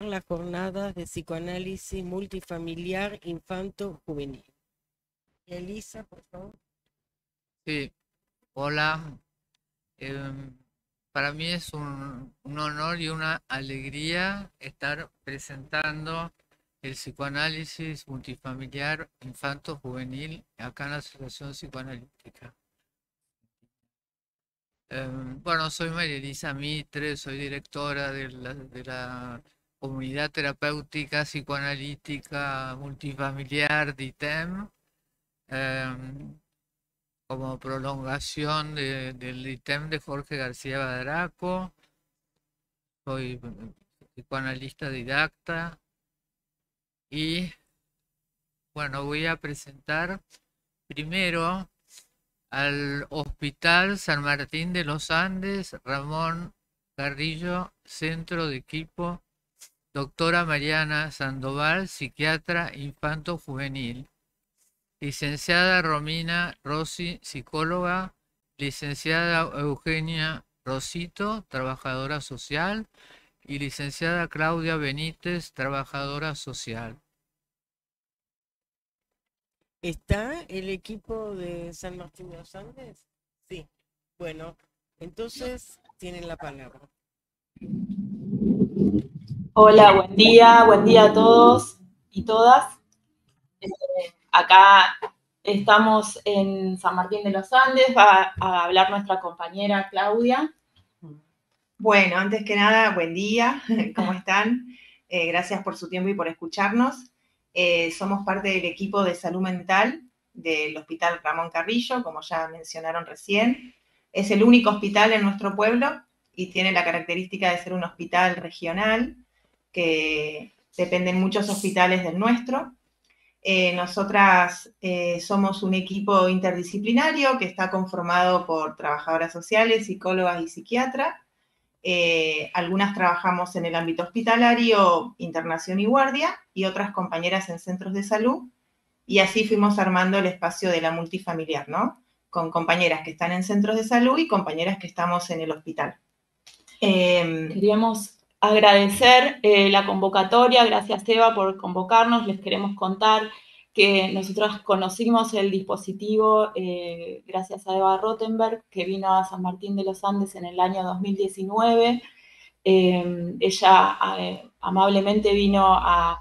las jornadas de psicoanálisis multifamiliar infanto-juvenil. Elisa, por favor. Sí, hola. em, para mí es un honor y una alegría estar presentando el psicoanálisis multifamiliar infanto-juvenil acá en la Asociación Psicoanalítica. Bueno, soy María Elisa Mitre, soy directora de la Comunidad Terapéutica Psicoanalítica Multifamiliar DITEM. em, Como prolongación del ítem de Jorge García Badaraco. Soy psicoanalista didacta y bueno, voy a presentar primero al Hospital San Martín de los Andes, Ramón Carrillo, Centro de Equipo, doctora Mariana Sandoval, psiquiatra infanto-juvenil. Licenciada Romina Rossi, psicóloga. Licenciada Eugenia Rosito, trabajadora social. Y licenciada Claudia Benítez, trabajadora social. ¿Está el equipo de San Martín de los Andes? Sí. Bueno, entonces tienen la palabra. Hola, buen día a todos y todas. Acá estamos en San Martín de los Andes, va a hablar nuestra compañera Claudia. Bueno, antes que nada, buen día, ¿cómo están? Gracias por su tiempo y por escucharnos. Somos parte del equipo de salud mental del Hospital Ramón Carrillo, como ya mencionaron recién. Es el único hospital en nuestro pueblo y tiene la característica de ser un hospital regional, que dependen muchos hospitales del nuestro. Nosotras somos un equipo interdisciplinario que está conformado por trabajadoras sociales, psicólogas y psiquiatras. Algunas trabajamos en el ámbito hospitalario, internación y guardia, y otras compañeras en centros de salud. Y así fuimos armando el espacio de la multifamiliar, ¿no? Con compañeras que están en centros de salud y compañeras que estamos en el hospital. Queríamos agradecer la convocatoria, gracias Eva por convocarnos. Les queremos contar que nosotros conocimos el dispositivo gracias a Eva Rottenberg, que vino a San Martín de los Andes en el año 2019. Ella amablemente vino a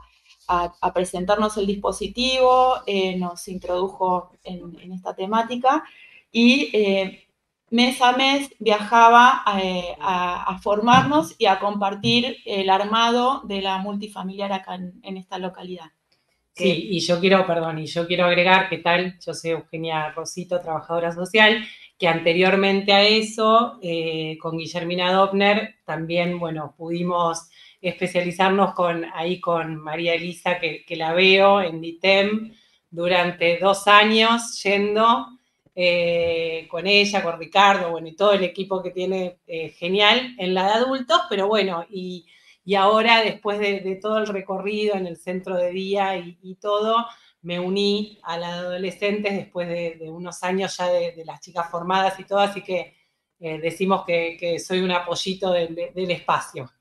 presentarnos el dispositivo, nos introdujo en esta temática y mes a mes viajaba a formarnos y a compartir el armado de la multifamiliar acá en esta localidad. Sí, y yo quiero agregar, ¿qué tal? Yo soy Eugenia Rosito, trabajadora social, que anteriormente a eso, con Guillermina Dopner, también, bueno, pudimos especializarnos con María Elisa, que la veo en DITEM durante 2 años yendo con ella, con Ricardo, bueno, y todo el equipo que tiene genial en la de adultos, pero bueno, y ahora, después de todo el recorrido en el centro de día y todo, me uní a la de adolescentes después de unos años ya de las chicas formadas y todo, así que decimos que soy un apoyito del espacio.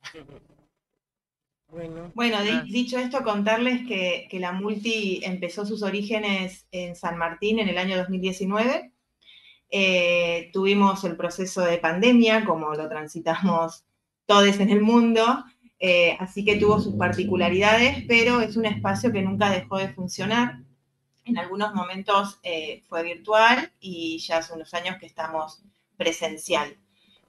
Bueno, dicho esto, contarles que la multi empezó sus orígenes en San Martín en el año 2019. Tuvimos el proceso de pandemia, como lo transitamos todos en el mundo, así que tuvo sus particularidades, pero es un espacio que nunca dejó de funcionar. En algunos momentos fue virtual y ya hace unos años que estamos presencial.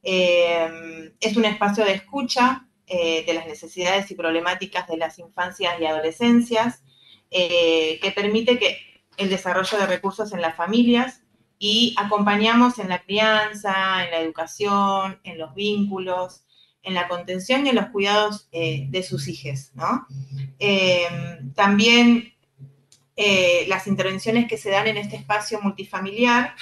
Es un espacio de escucha de las necesidades y problemáticas de las infancias y adolescencias, que permite que el desarrollo de recursos en las familias y acompañamos en la crianza, en la educación, en los vínculos, en la contención y en los cuidados de sus hijos, ¿no? También las intervenciones que se dan en este espacio multifamiliar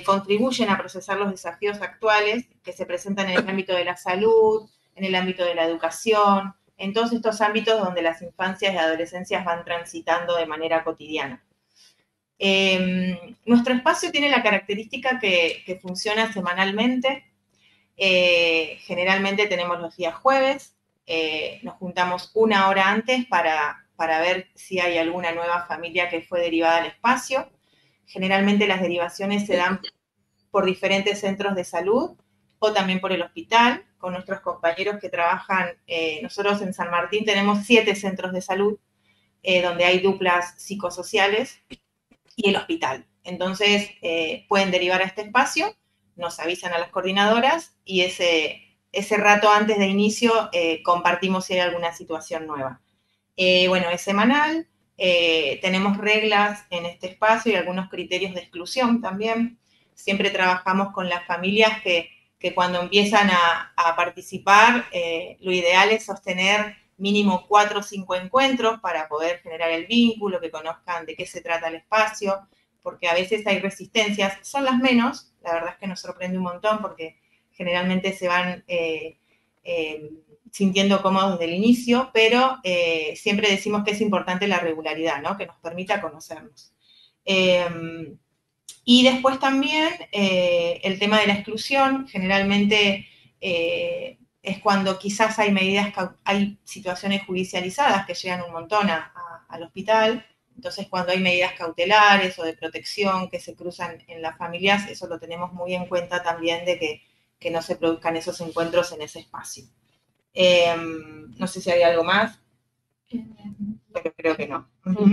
contribuyen a procesar los desafíos actuales que se presentan en el ámbito de la salud, en el ámbito de la educación, en todos estos ámbitos donde las infancias y adolescencias van transitando de manera cotidiana. Nuestro espacio tiene la característica que funciona semanalmente. Generalmente tenemos los días jueves, nos juntamos 1 hora antes para ver si hay alguna nueva familia que fue derivada al espacio. Generalmente las derivaciones se dan por diferentes centros de salud o también por el hospital, con nuestros compañeros que trabajan. Nosotros en San Martín tenemos 7 centros de salud, donde hay duplas psicosociales, y el hospital. Entonces, pueden derivar a este espacio, nos avisan a las coordinadoras y ese rato antes de inicio compartimos si hay alguna situación nueva. Bueno, es semanal, tenemos reglas en este espacio y algunos criterios de exclusión también. Siempre trabajamos con las familias que cuando empiezan a participar, lo ideal es sostener mínimo 4 o 5 encuentros para poder generar el vínculo, que conozcan de qué se trata el espacio, porque a veces hay resistencias, son las menos, la verdad es que nos sorprende un montón porque generalmente se van sintiendo cómodos desde el inicio, pero siempre decimos que es importante la regularidad, ¿no? Que nos permita conocernos. Y después también el tema de la exclusión, generalmente es cuando quizás hay situaciones judicializadas que llegan un montón al hospital. Entonces, cuando hay medidas cautelares o de protección que se cruzan en las familias, eso lo tenemos muy en cuenta también de que no se produzcan esos encuentros en ese espacio. No sé si hay algo más, pero creo que no.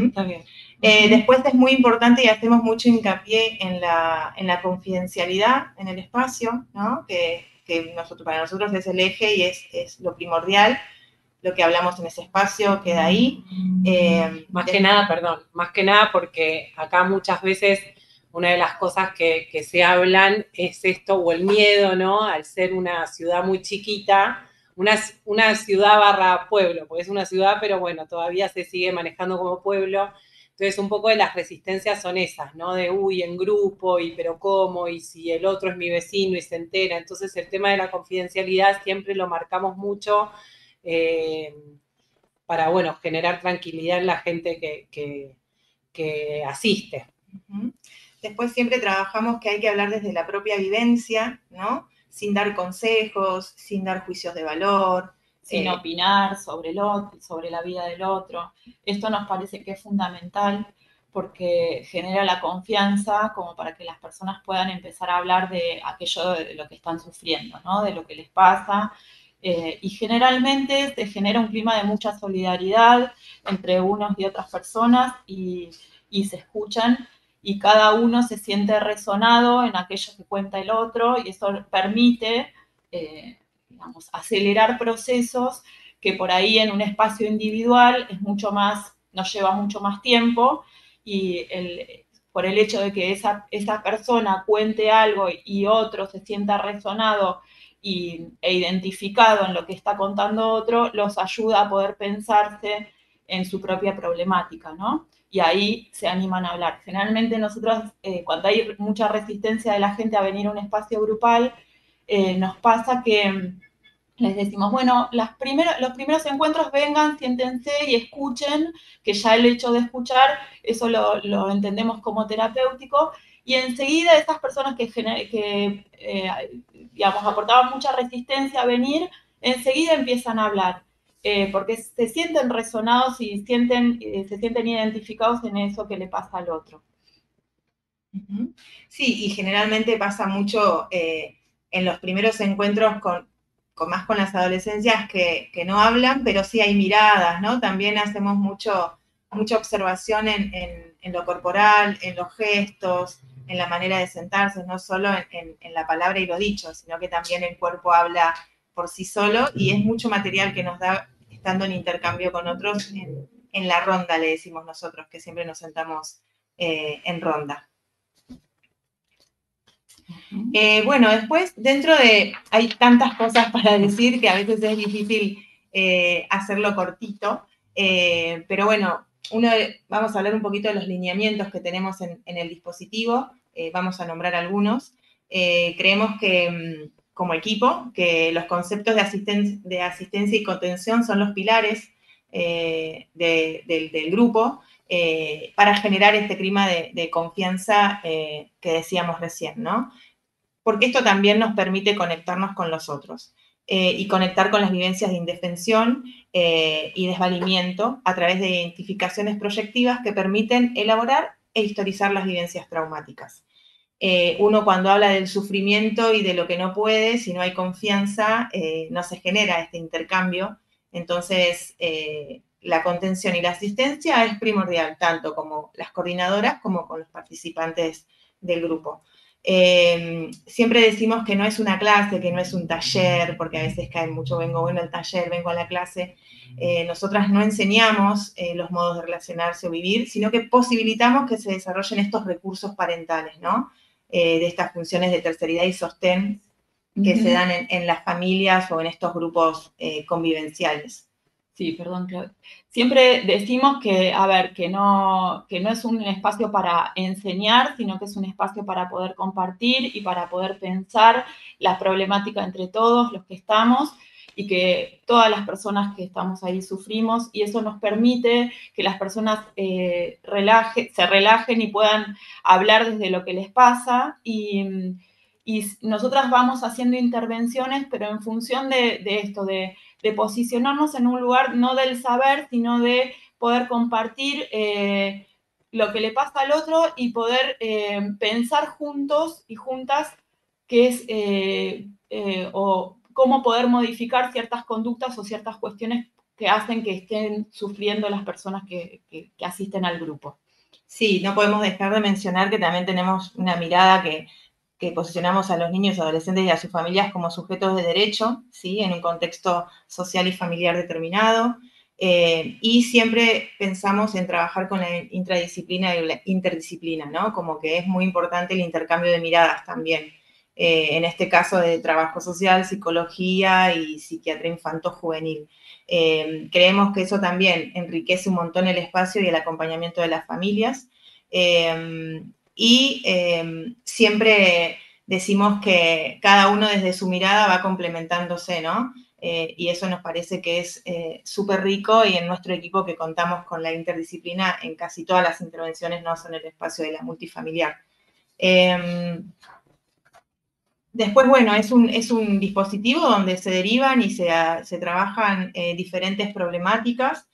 Está bien. Después es muy importante y hacemos mucho hincapié en la confidencialidad en el espacio, ¿no? Que para nosotros es el eje y es lo primordial. Lo que hablamos en ese espacio queda ahí. Más que nada porque acá muchas veces una de las cosas que se hablan es esto, o el miedo, ¿no? Al ser una ciudad muy chiquita, una ciudad barra pueblo, porque es una ciudad, pero bueno, todavía se sigue manejando como pueblo. Entonces, un poco de las resistencias son esas, ¿no? De, en grupo, pero ¿cómo? Y si el otro es mi vecino y se entera. Entonces, el tema de la confidencialidad siempre lo marcamos mucho para, bueno, generar tranquilidad en la gente que asiste. Después siempre trabajamos que hay que hablar desde la propia vivencia, ¿no? Sin dar consejos, sin dar juicios de valor. Sin opinar sobre el otro, sobre la vida del otro. Esto nos parece que es fundamental porque genera la confianza como para que las personas puedan empezar a hablar de aquello de lo que están sufriendo, ¿no? De lo que les pasa. Y generalmente se genera un clima de mucha solidaridad entre unos y otras personas y se escuchan y cada uno se siente resonado en aquello que cuenta el otro y eso permite digamos, acelerar procesos que por ahí en un espacio individual nos lleva mucho más tiempo y por el hecho de que esa persona cuente algo y otro se sienta resonado e identificado en lo que está contando otro, los ayuda a poder pensarse en su propia problemática, ¿no? Y ahí se animan a hablar. Generalmente nosotros, cuando hay mucha resistencia de la gente a venir a un espacio grupal, nos pasa que les decimos, bueno, los primeros encuentros vengan, siéntense y escuchen, que ya el hecho de escuchar, eso lo entendemos como terapéutico, y enseguida esas personas que digamos, aportaban mucha resistencia a venir, enseguida empiezan a hablar, porque se sienten resonados y se sienten identificados en eso que le pasa al otro. Sí, y generalmente pasa mucho en los primeros encuentros más con las adolescencias que no hablan, pero sí hay miradas, ¿no? También hacemos mucha observación en lo corporal, en los gestos, en la manera de sentarse, no solo en la palabra y lo dicho, sino que también el cuerpo habla por sí solo y es mucho material que nos da estando en intercambio con otros en la ronda, le decimos nosotros, que siempre nos sentamos en ronda. Bueno, después, hay tantas cosas para decir que a veces es difícil hacerlo cortito, pero bueno, vamos a hablar un poquito de los lineamientos que tenemos en el dispositivo, vamos a nombrar algunos. Creemos que, como equipo, que los conceptos de asistencia y contención son los pilares del grupo para generar este clima de confianza que decíamos recién, ¿no? Porque esto también nos permite conectarnos con los otros. y conectar con las vivencias de indefensión y desvalimiento a través de identificaciones proyectivas que permiten elaborar e historizar las vivencias traumáticas. Uno cuando habla del sufrimiento y de lo que no puede, si no hay confianza, no se genera este intercambio. Entonces, la contención y la asistencia es primordial, tanto como las coordinadoras como con los participantes del grupo. Siempre decimos que no es una clase, que no es un taller, porque a veces cae mucho, vengo al taller, vengo a la clase. Nosotras no enseñamos los modos de relacionarse o vivir, sino que posibilitamos que se desarrollen estos recursos parentales, ¿no? De estas funciones de terceridad y sostén que se dan en las familias o en estos grupos convivenciales. Sí, perdón, Claudia. Siempre decimos que, a ver, que no es un espacio para enseñar, sino que es un espacio para poder compartir y para poder pensar la problemática entre todos los que estamos y que todas las personas que estamos ahí sufrimos, y eso nos permite que las personas se relajen y puedan hablar desde lo que les pasa, y nosotras vamos haciendo intervenciones, pero en función de esto, de posicionarnos en un lugar no del saber, sino de poder compartir lo que le pasa al otro y poder pensar juntos y juntas qué es o cómo poder modificar ciertas conductas o ciertas cuestiones que hacen que estén sufriendo las personas que asisten al grupo. Sí, no podemos dejar de mencionar que también tenemos una mirada que posicionamos a los niños, adolescentes y a sus familias como sujetos de derecho, ¿sí? En un contexto social y familiar determinado. Y siempre pensamos en trabajar con la intradisciplina y la interdisciplina, ¿no? Como que es muy importante el intercambio de miradas también. En este caso de trabajo social, psicología y psiquiatría infanto-juvenil. Creemos que eso también enriquece un montón el espacio y el acompañamiento de las familias. Y siempre decimos que cada uno desde su mirada va complementándose, ¿no? Y eso nos parece que es súper rico, y en nuestro equipo que contamos con la interdisciplina en casi todas las intervenciones, no son el espacio de la multifamiliar. Después, bueno, es un dispositivo donde se derivan y se trabajan diferentes problemáticas,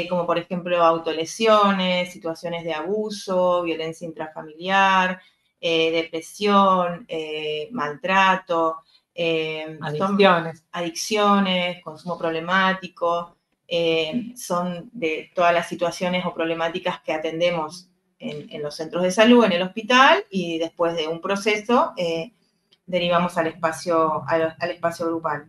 como por ejemplo autolesiones, situaciones de abuso, violencia intrafamiliar, depresión, maltrato, adicciones, consumo problemático, son de todas las situaciones o problemáticas que atendemos en los centros de salud, en el hospital, y después de un proceso derivamos al espacio grupal.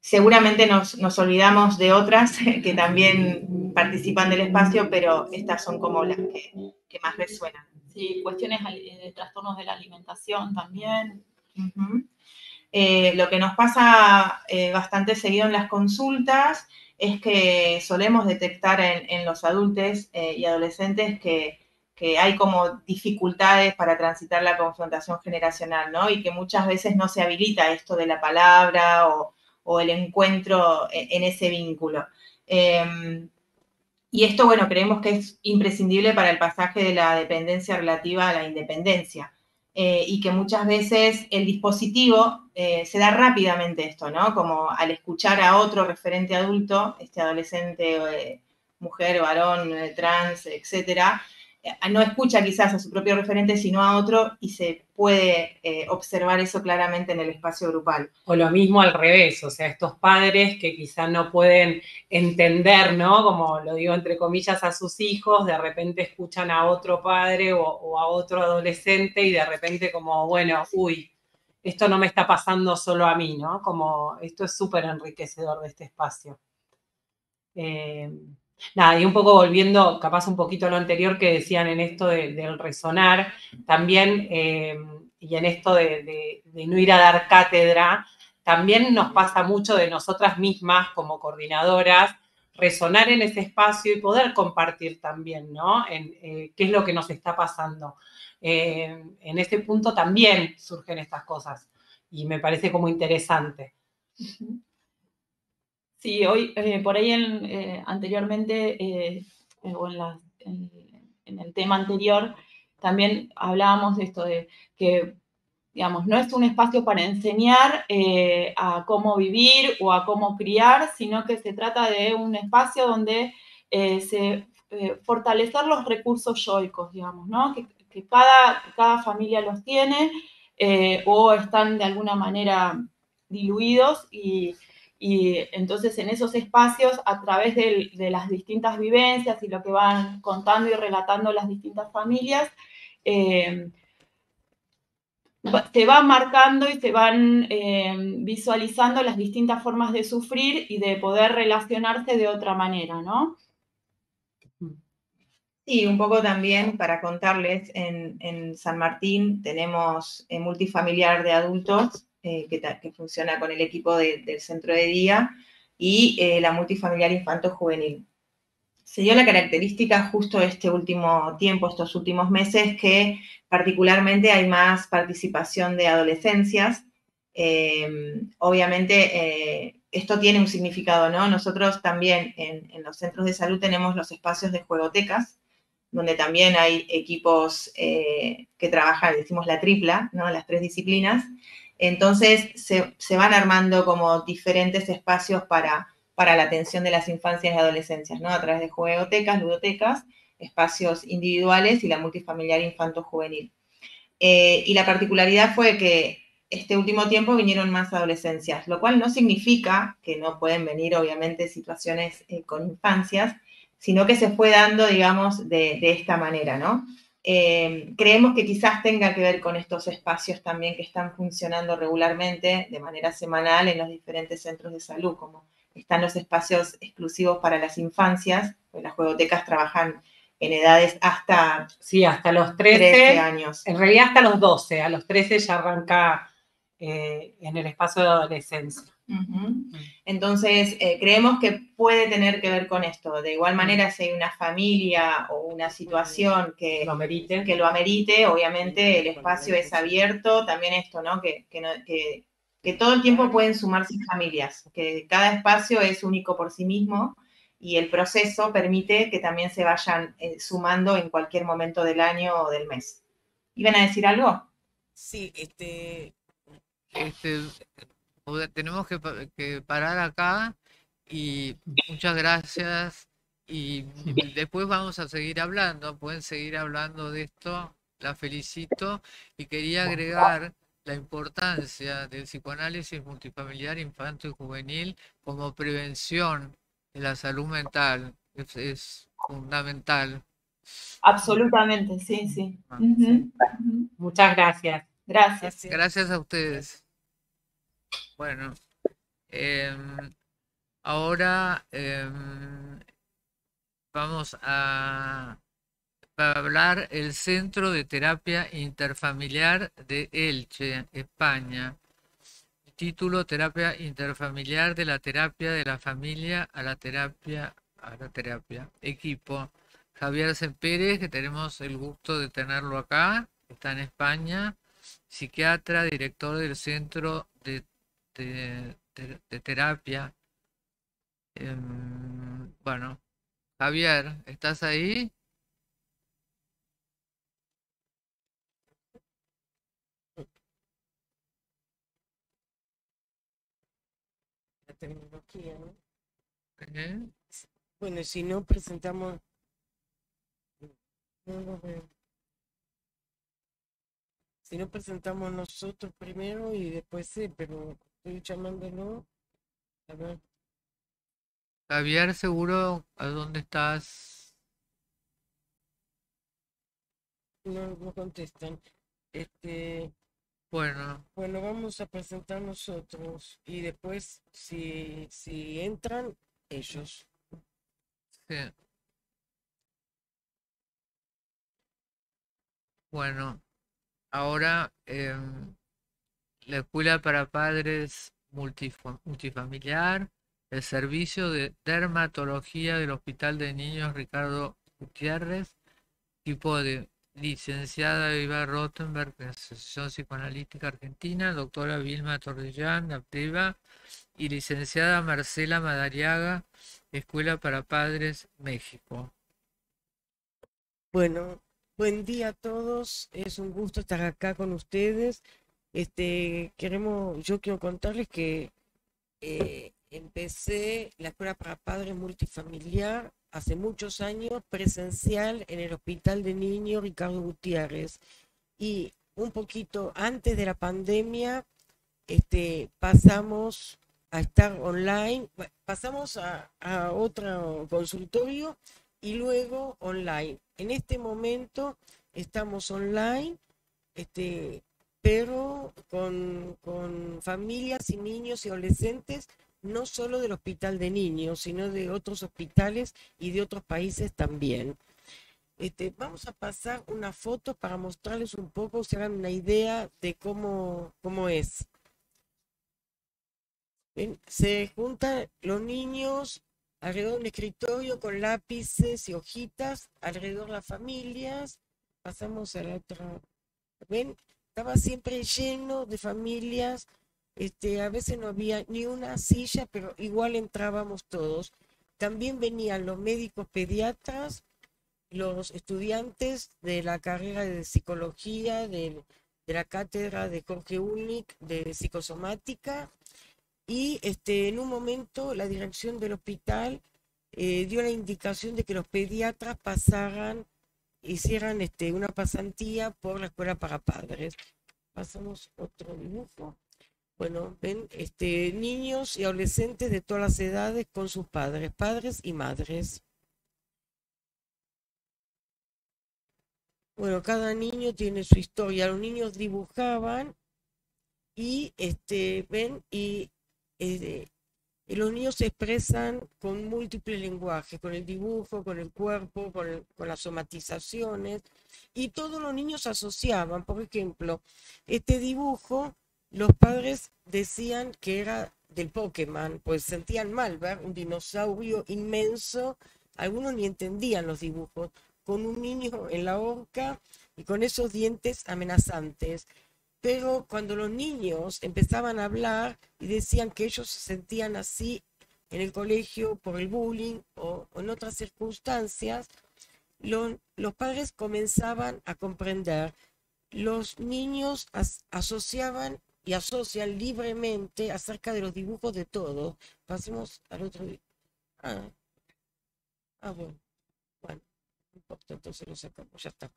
Seguramente nos olvidamos de otras que también participan del espacio, pero estas son como las que más resuenan. Sí, cuestiones de trastornos de la alimentación también. Lo que nos pasa bastante seguido en las consultas es que solemos detectar en los adultos y adolescentes que hay como dificultades para transitar la confrontación generacional, ¿no? Y que muchas veces no se habilita esto de la palabra o el encuentro en ese vínculo. Y esto, bueno, creemos que es imprescindible para el pasaje de la dependencia relativa a la independencia. Y que muchas veces el dispositivo se da rápidamente esto, ¿no? Como al escuchar a otro referente adulto, adolescente, mujer, varón, trans, etcétera, no escucha quizás a su propio referente, sino a otro, y se puede observar eso claramente en el espacio grupal. O lo mismo al revés, o sea, estos padres que quizás no pueden entender, ¿no? Como lo digo entre comillas, a sus hijos, de repente escuchan a otro padre o a otro adolescente y de repente como, bueno, uy, esto no me está pasando solo a mí, ¿no? Como esto es súper enriquecedor de este espacio. Nada, y un poco volviendo capaz un poquito a lo anterior que decían en esto del resonar, también, y en esto de no ir a dar cátedra, también nos pasa mucho de nosotras mismas como coordinadoras, resonar en ese espacio y poder compartir también, ¿no? Qué es lo que nos está pasando. En ese punto también surgen estas cosas y me parece como interesante. Sí, hoy, por ahí anteriormente, o en el tema anterior, también hablábamos de esto de que digamos, no es un espacio para enseñar a cómo vivir o a cómo criar, sino que se trata de un espacio donde fortalecer los recursos yoicos, digamos, ¿no? Que cada familia los tiene o están de alguna manera diluidos y entonces en esos espacios, a través de las distintas vivencias y lo que van contando y relatando las distintas familias, se van marcando y se van visualizando las distintas formas de sufrir y de poder relacionarse de otra manera, ¿no? Sí, un poco también para contarles, en San Martín tenemos multifamiliar de adultos que funciona con el equipo del centro de día y la multifamiliar infanto-juvenil. Se dio la característica justo este último tiempo, estos últimos meses, que particularmente hay más participación de adolescencias. Obviamente, esto tiene un significado, ¿no? Nosotros también en los centros de salud tenemos los espacios de juegotecas, donde también hay equipos que trabajan, decimos la tripla, ¿no? Las 3 disciplinas. Entonces, se van armando como diferentes espacios para la atención de las infancias y adolescencias, ¿no? A través de juegotecas, ludotecas, espacios individuales y la multifamiliar infanto-juvenil. Y la particularidad fue que este último tiempo vinieron más adolescencias, lo cual no significa que no pueden venir, obviamente, situaciones con infancias, sino que se fue dando, digamos, de esta manera, ¿no? Creemos que quizás tenga que ver con estos espacios también que están funcionando regularmente, de manera semanal, en los diferentes centros de salud, como están los espacios exclusivos para las infancias, pues las juegotecas trabajan en edades hasta... Sí, hasta los 13 años. En realidad hasta los 12, a los 13 ya arranca en el espacio de adolescencia. Entonces, creemos que puede tener que ver con esto. De igual manera, si hay una familia o una situación que lo amerite, obviamente el espacio es abierto. También esto, ¿no? Que todo el tiempo pueden sumarse familias, que cada espacio es único por sí mismo y el proceso permite que también se vayan sumando en cualquier momento del año o del mes. ¿Iban a decir algo? Sí, tenemos que parar acá y muchas gracias y después vamos a seguir hablando, pueden seguir hablando de esto, la felicito y quería agregar la importancia del psicoanálisis multifamiliar infantil y juvenil como prevención de la salud mental, es fundamental. Absolutamente, sí, sí. Muchas gracias. Gracias. Gracias a ustedes. Bueno, ahora vamos a hablar el Centro de Terapia Interfamiliar de Elche, España. Título: Terapia Interfamiliar, de la terapia de la familia a la terapia. Equipo: Javier Sempérez, que tenemos el gusto de tenerlo acá, está en España, psiquiatra, director del Centro de Terapia. Bueno, Javier, ¿estás ahí? La tecnología, ¿no? ¿Eh? Bueno, si no presentamos... No lo veo. Si no presentamos nosotros primero y después sí, pero estoy llamándolo. A ver. Javier, seguro, ¿a dónde estás? No contestan. Bueno, vamos a presentar nosotros y después si entran ellos. sí. Bueno, ahora la Escuela para Padres Multifamiliar, el Servicio de Dermatología del Hospital de Niños Ricardo Gutiérrez, equipo de licenciada Eva Rottenberg, de la Asociación Psicoanalítica Argentina, doctora Vilma Torrellán, APTEVA, y licenciada Marcela Madariaga, Escuela para Padres, México. Bueno, buen día a todos, es un gusto estar acá con ustedes. Yo quiero contarles que empecé la escuela para padres multifamiliar hace muchos años, presencial en el Hospital de Niños Ricardo Gutiérrez. Y un poquito antes de la pandemia, pasamos a estar online, pasamos a otro consultorio y luego online. En este momento estamos online, pero con familias y niños y adolescentes, no solo del Hospital de Niños, sino de otros hospitales y de otros países también. Vamos a pasar una foto para mostrarles un poco, se hagan una idea de cómo es. ¿Ven? Se juntan los niños alrededor de un escritorio con lápices y hojitas, alrededor las familias. Pasamos a la otra. ¿Ven? Estaba siempre lleno de familias. A veces no había ni una silla, pero igual entrábamos todos. También venían los médicos pediatras, los estudiantes de la carrera de psicología, de la cátedra de Jorge Ulnik de psicosomática, y en un momento la dirección del hospital dio la indicación de que los pediatras hicieran una pasantía por la escuela para padres. Pasamos otro dibujo. Bueno, ven, niños y adolescentes de todas las edades con sus padres y madres. Bueno, cada niño tiene su historia. Los niños dibujaban y ven, y los niños se expresan con múltiples lenguajes, con el dibujo, con el cuerpo, con las somatizaciones, y todos los niños asociaban. Por ejemplo, este dibujo, los padres decían que era del Pokémon, pues sentían mal ver un dinosaurio inmenso. Algunos ni entendían los dibujos, con un niño en la horca y con esos dientes amenazantes. Pero cuando los niños empezaban a hablar y decían que ellos se sentían así en el colegio por el bullying o en otras circunstancias, los padres comenzaban a comprender. Los niños asociaban y asocian libremente acerca de los dibujos de todos. Pasemos al otro. Bueno, no importa, entonces lo sacamos, ya está.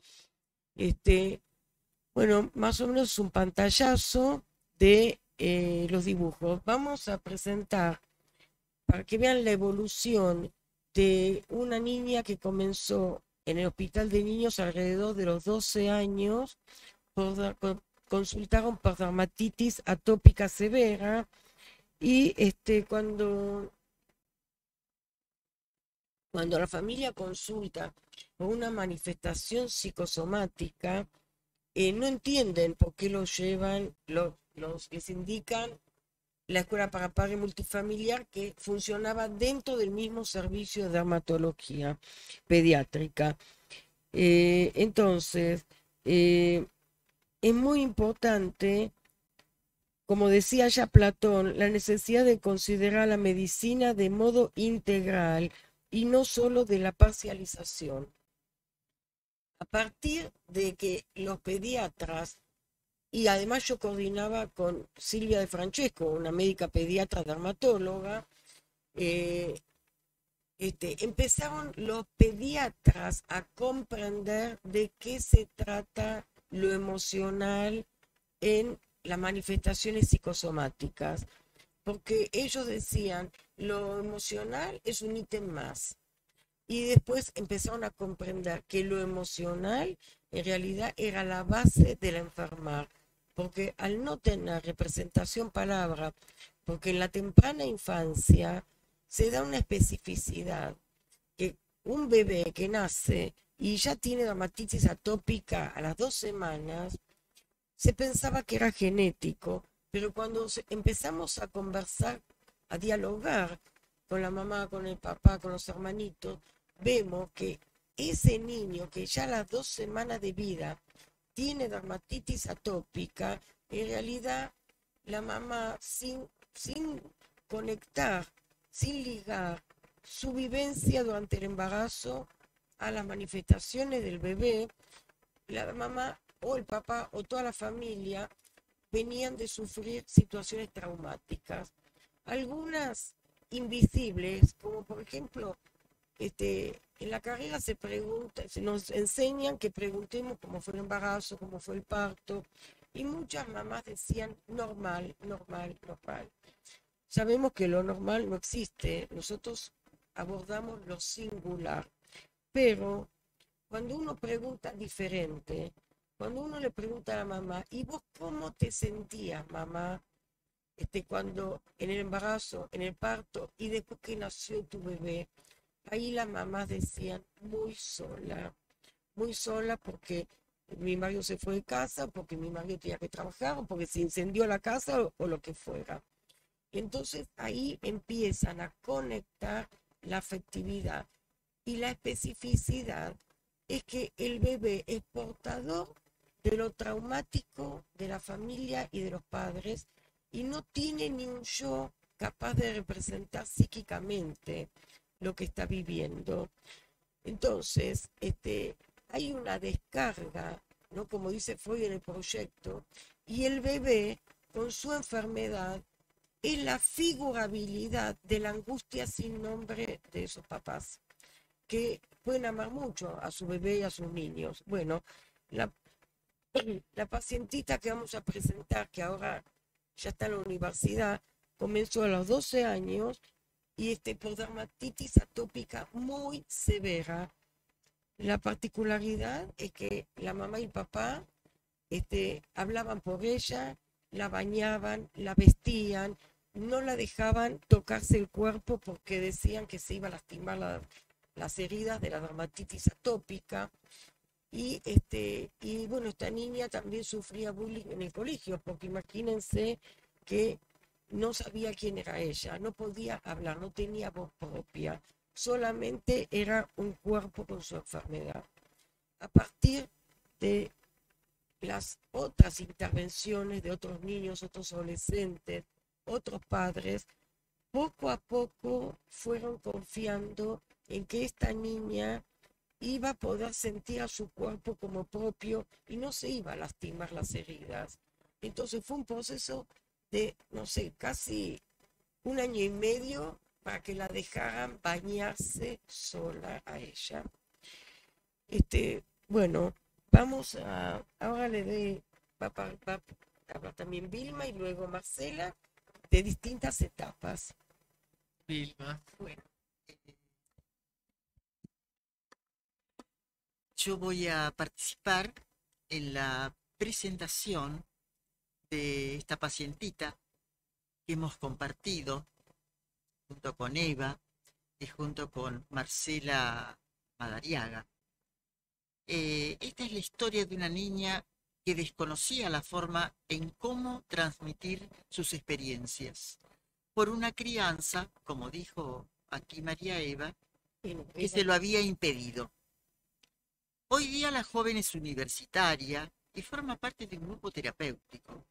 Bueno, más o menos es un pantallazo de los dibujos. Vamos a presentar, para que vean la evolución de una niña que comenzó en el Hospital de Niños alrededor de los 12 años, consultaron por dermatitis atópica severa, y cuando la familia consulta por una manifestación psicosomática, no entienden por qué los llevan, les indican la escuela para padres multifamiliar, que funcionaba dentro del mismo servicio de dermatología pediátrica. Entonces, es muy importante, como decía ya Platón, la necesidad de considerar la medicina de modo integral y no solo de la parcialización. A partir de que los pediatras, y además yo coordinaba con Silvia De Francesco, una médica pediatra dermatóloga, empezaron los pediatras a comprender de qué se trata lo emocional en las manifestaciones psicosomáticas, porque ellos decían, lo emocional es un ítem más. Y después empezaron a comprender que lo emocional en realidad era la base de la enfermar, porque al no tener representación palabra, porque en la temprana infancia se da una especificidad, que un bebé que nace y ya tiene dermatitis atópica a las 2 semanas, se pensaba que era genético, pero cuando empezamos a conversar, a dialogar con la mamá, con el papá, con los hermanitos, vemos que ese niño que ya a las 2 semanas de vida tiene dermatitis atópica, en realidad la mamá, sin conectar, sin ligar su vivencia durante el embarazo a las manifestaciones del bebé, la mamá o el papá o toda la familia venían de sufrir situaciones traumáticas, algunas invisibles, como por ejemplo, en la carrera se nos enseñan que preguntemos cómo fue el embarazo, cómo fue el parto, y muchas mamás decían normal, normal, normal. Sabemos que lo normal no existe, nosotros abordamos lo singular, pero cuando uno pregunta diferente, cuando uno le pregunta a la mamá, ¿y vos cómo te sentías, mamá, cuando en el embarazo, en el parto y después que nació tu bebé? Ahí las mamás decían muy sola porque mi marido se fue de casa, porque mi marido tenía que trabajar, o porque se incendió la casa o lo que fuera. Entonces ahí empiezan a conectar la afectividad y la especificidad es que el bebé es portador de lo traumático de la familia y de los padres y no tiene ni un yo capaz de representar psíquicamente lo que está viviendo. Entonces, hay una descarga, ¿no? Como dice Freud en el proyecto, y el bebé con su enfermedad es la figurabilidad de la angustia sin nombre de esos papás, que pueden amar mucho a su bebé y a sus niños. Bueno, la, la pacientita que vamos a presentar, que ahora ya está en la universidad, comenzó a los 12 años y por dermatitis atópica muy severa. La particularidad es que la mamá y el papá hablaban por ella, la bañaban, la vestían, no la dejaban tocarse el cuerpo porque decían que se iba a lastimar las heridas de la dermatitis atópica. Y bueno, esta niña también sufría bullying en el colegio, porque imagínense que no sabía quién era ella, no podía hablar, no tenía voz propia, solamente era un cuerpo con su enfermedad. A partir de las otras intervenciones de otros niños, otros adolescentes, otros padres, poco a poco fueron confiando en que esta niña iba a poder sentir a su cuerpo como propio y no se iba a lastimar las heridas. Entonces fue un proceso de, no sé, casi 1 año y medio para que la dejaran bañarse sola a ella. Bueno, ahora va a hablar también Vilma y luego Marcela de distintas etapas. Vilma. Bueno, yo voy a participar en la presentación de esta pacientita que hemos compartido junto con Eva y junto con Marcela Madariaga. Esta es la historia de una niña que desconocía la forma en cómo transmitir sus experiencias por una crianza, como dijo aquí María Eva, que se lo había impedido. Hoy día la joven es universitaria y forma parte de un grupo terapéutico,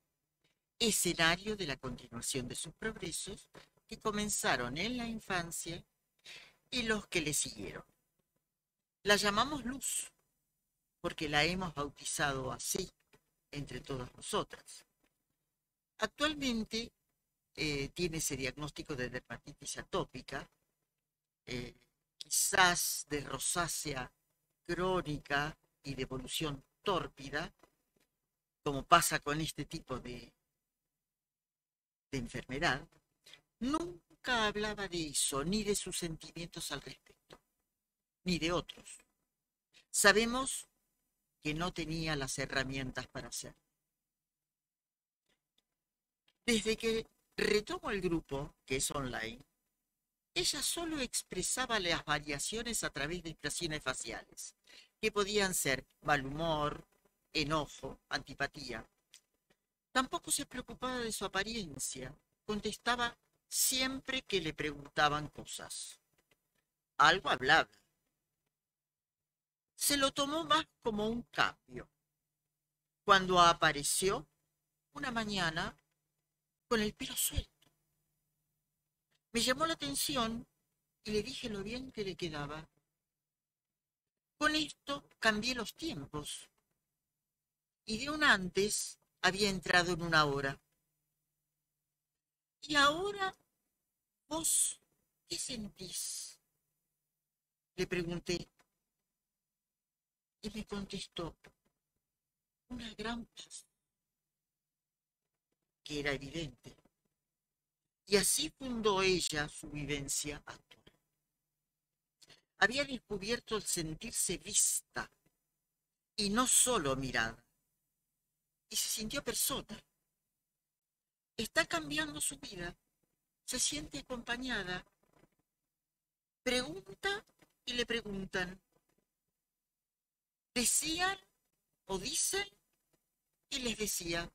escenario de la continuación de sus progresos que comenzaron en la infancia y los que le siguieron. La llamamos Luz, porque la hemos bautizado así entre todas nosotras. Actualmente tiene ese diagnóstico de dermatitis atópica, quizás de rosácea crónica y de evolución tórpida, como pasa con este tipo de enfermedad. Nunca hablaba de eso, ni de sus sentimientos al respecto, ni de otros. Sabemos que no tenía las herramientas para hacerlo. Desde que retomo el grupo, que es online, ella solo expresaba las variaciones a través de expresiones faciales, que podían ser mal humor, enojo, antipatía. Tampoco se preocupaba de su apariencia, contestaba siempre que le preguntaban cosas. Algo hablaba. Se lo tomó más como un cambio. Cuando apareció una mañana con el pelo suelto. Me llamó la atención y le dije lo bien que le quedaba. Con esto cambié los tiempos y de un antes había entrado en una hora. ¿Y ahora vos qué sentís? Le pregunté. Y me contestó, una gran paz, que era evidente. Y así fundó ella su vivencia actual. Había descubierto el sentirse vista y no solo mirada. Y se sintió persona. Está cambiando su vida. Se siente acompañada. Pregunta y le preguntan. Decían o dicen y les decía.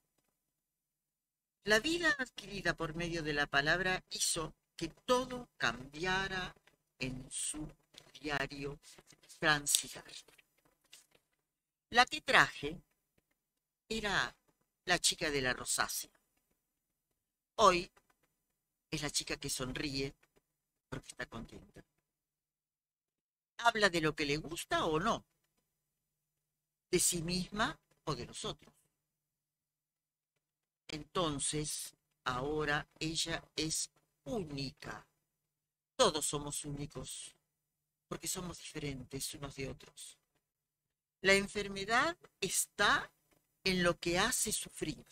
La vida adquirida por medio de la palabra hizo que todo cambiara en su diario transitar. La que traje era la chica de la rosácea. Hoy es la chica que sonríe porque está contenta. Habla de lo que le gusta o no, de sí misma o de los otros. Entonces, ahora ella es única. Todos somos únicos, porque somos diferentes unos de otros. La enfermedad está en lo que hace sufrir,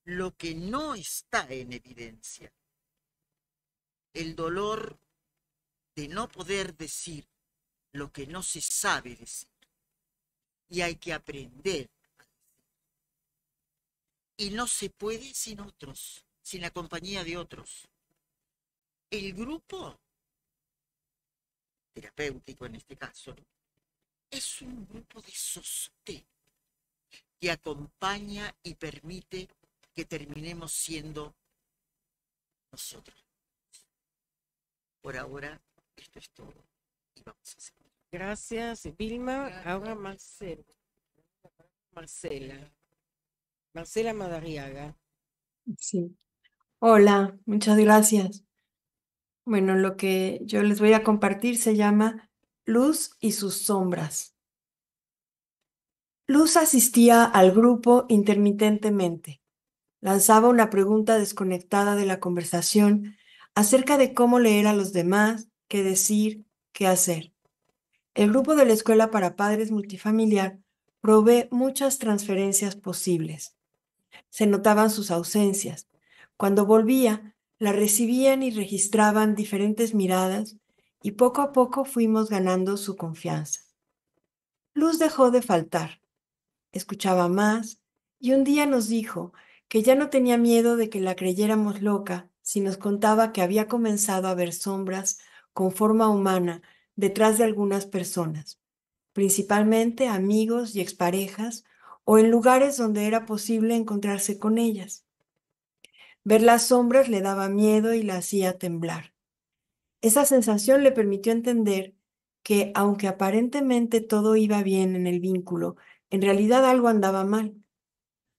lo que no está en evidencia. El dolor de no poder decir lo que no se sabe decir. Y hay que aprender a decir. Y no se puede sin otros, sin la compañía de otros. El grupo terapéutico en este caso, es un grupo de sostén que acompaña y permite que terminemos siendo nosotros. Por ahora, esto es todo. Y vamos a seguir. Gracias, Vilma. Ahora Marcela Madariaga. Sí. Hola, muchas gracias. Bueno, lo que yo les voy a compartir se llama Luz y sus sombras. Luz asistía al grupo intermitentemente. Lanzaba una pregunta desconectada de la conversación acerca de cómo leer a los demás, qué decir, qué hacer. El grupo de la Escuela para Padres Multifamiliar provee muchas transferencias posibles. Se notaban sus ausencias. Cuando volvía, la recibían y registraban diferentes miradas y poco a poco fuimos ganando su confianza. Luz dejó de faltar. Escuchaba más y un día nos dijo que ya no tenía miedo de que la creyéramos loca si nos contaba que había comenzado a ver sombras con forma humana detrás de algunas personas, principalmente amigos y exparejas, o en lugares donde era posible encontrarse con ellas. Ver las sombras le daba miedo y la hacía temblar. Esa sensación le permitió entender que, aunque aparentemente todo iba bien en el vínculo, en realidad algo andaba mal.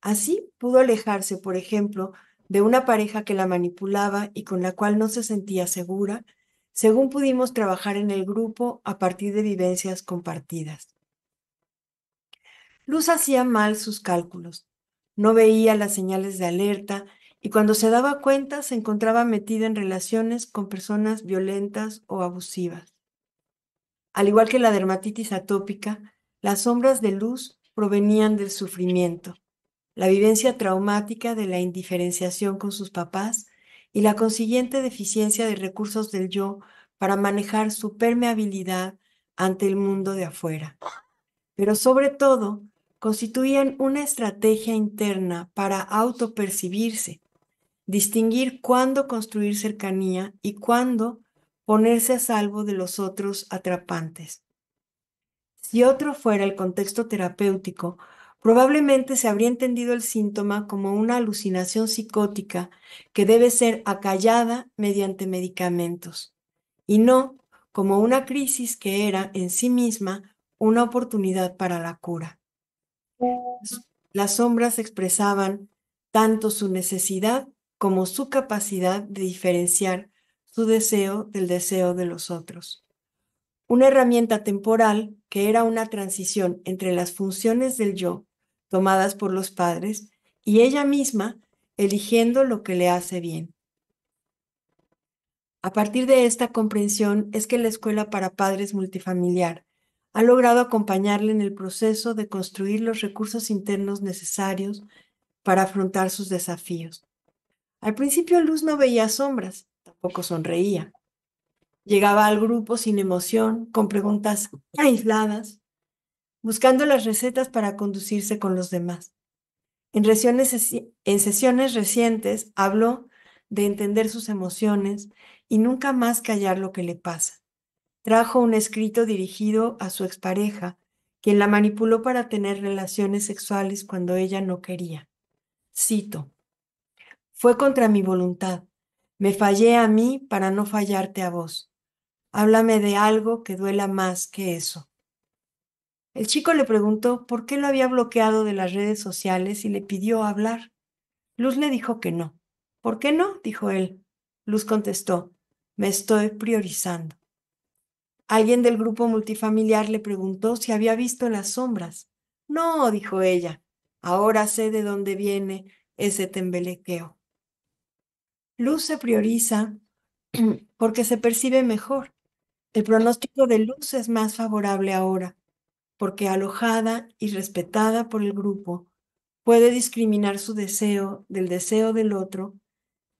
Así pudo alejarse, por ejemplo, de una pareja que la manipulaba y con la cual no se sentía segura, según pudimos trabajar en el grupo a partir de vivencias compartidas. Luz hacía mal sus cálculos, no veía las señales de alerta y cuando se daba cuenta se encontraba metida en relaciones con personas violentas o abusivas. Al igual que la dermatitis atópica, las sombras de Luz provenían del sufrimiento, la vivencia traumática de la indiferenciación con sus papás y la consiguiente deficiencia de recursos del yo para manejar su permeabilidad ante el mundo de afuera. Pero sobre todo, constituían una estrategia interna para autopercibirse, distinguir cuándo construir cercanía y cuándo ponerse a salvo de los otros atrapantes. Si otro fuera el contexto terapéutico, probablemente se habría entendido el síntoma como una alucinación psicótica que debe ser acallada mediante medicamentos, y no como una crisis que era en sí misma una oportunidad para la cura. Las sombras expresaban tanto su necesidad como su capacidad de diferenciar su deseo del deseo de los otros. Una herramienta temporal que era una transición entre las funciones del yo, tomadas por los padres, y ella misma eligiendo lo que le hace bien. A partir de esta comprensión es que la Escuela para Padres Multifamiliar ha logrado acompañarle en el proceso de construir los recursos internos necesarios para afrontar sus desafíos. Al principio Luz no veía sombras, tampoco sonreía. Llegaba al grupo sin emoción, con preguntas aisladas, buscando las recetas para conducirse con los demás. En sesiones recientes habló de entender sus emociones y nunca más callar lo que le pasa. Trajo un escrito dirigido a su expareja, quien la manipuló para tener relaciones sexuales cuando ella no quería. Cito: fue contra mi voluntad. Me fallé a mí para no fallarte a vos. Háblame de algo que duela más que eso. El chico le preguntó por qué lo había bloqueado de las redes sociales y le pidió hablar. Luz le dijo que no. ¿Por qué no?, dijo él. Luz contestó: me estoy priorizando. Alguien del grupo multifamiliar le preguntó si había visto las sombras. No, dijo ella. Ahora sé de dónde viene ese tembelequeo. Luz se prioriza porque se percibe mejor. El pronóstico de Luz es más favorable ahora, porque alojada y respetada por el grupo, puede discriminar su deseo del deseo del otro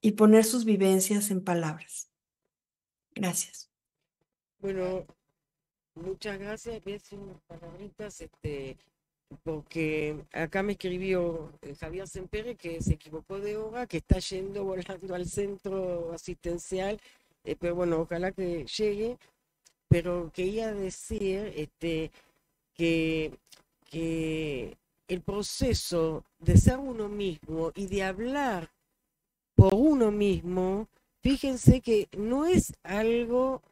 y poner sus vivencias en palabras. Gracias. Bueno, muchas gracias. Voy a decir unas palabritas, porque acá me escribió Javier Sempere que se equivocó de hora, que está yendo volando al centro asistencial, pero bueno, ojalá que llegue. Pero quería decir que el proceso de ser uno mismo y de hablar por uno mismo, fíjense que no es algo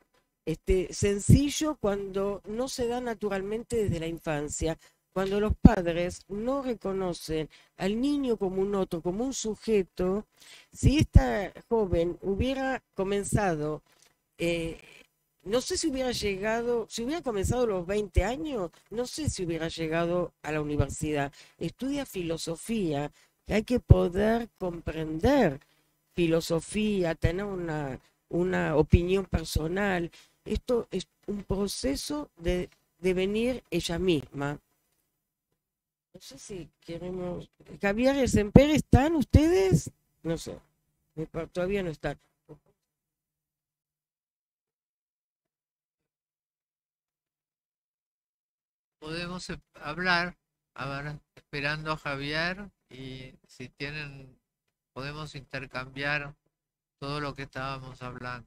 sencillo cuando no se da naturalmente desde la infancia. Cuando los padres no reconocen al niño como un otro, como un sujeto, si esta joven hubiera comenzado, no sé si hubiera llegado, si hubiera comenzado a los 20 años, no sé si hubiera llegado a la universidad. Estudia filosofía, que hay que poder comprender filosofía, tener una opinión personal. Esto es un proceso de devenir ella misma. No sé si queremos... Javier y Sempere, ¿están ustedes? No sé, todavía no están. Podemos hablar, a ver, esperando a Javier, y si tienen, podemos intercambiar todo lo que estábamos hablando.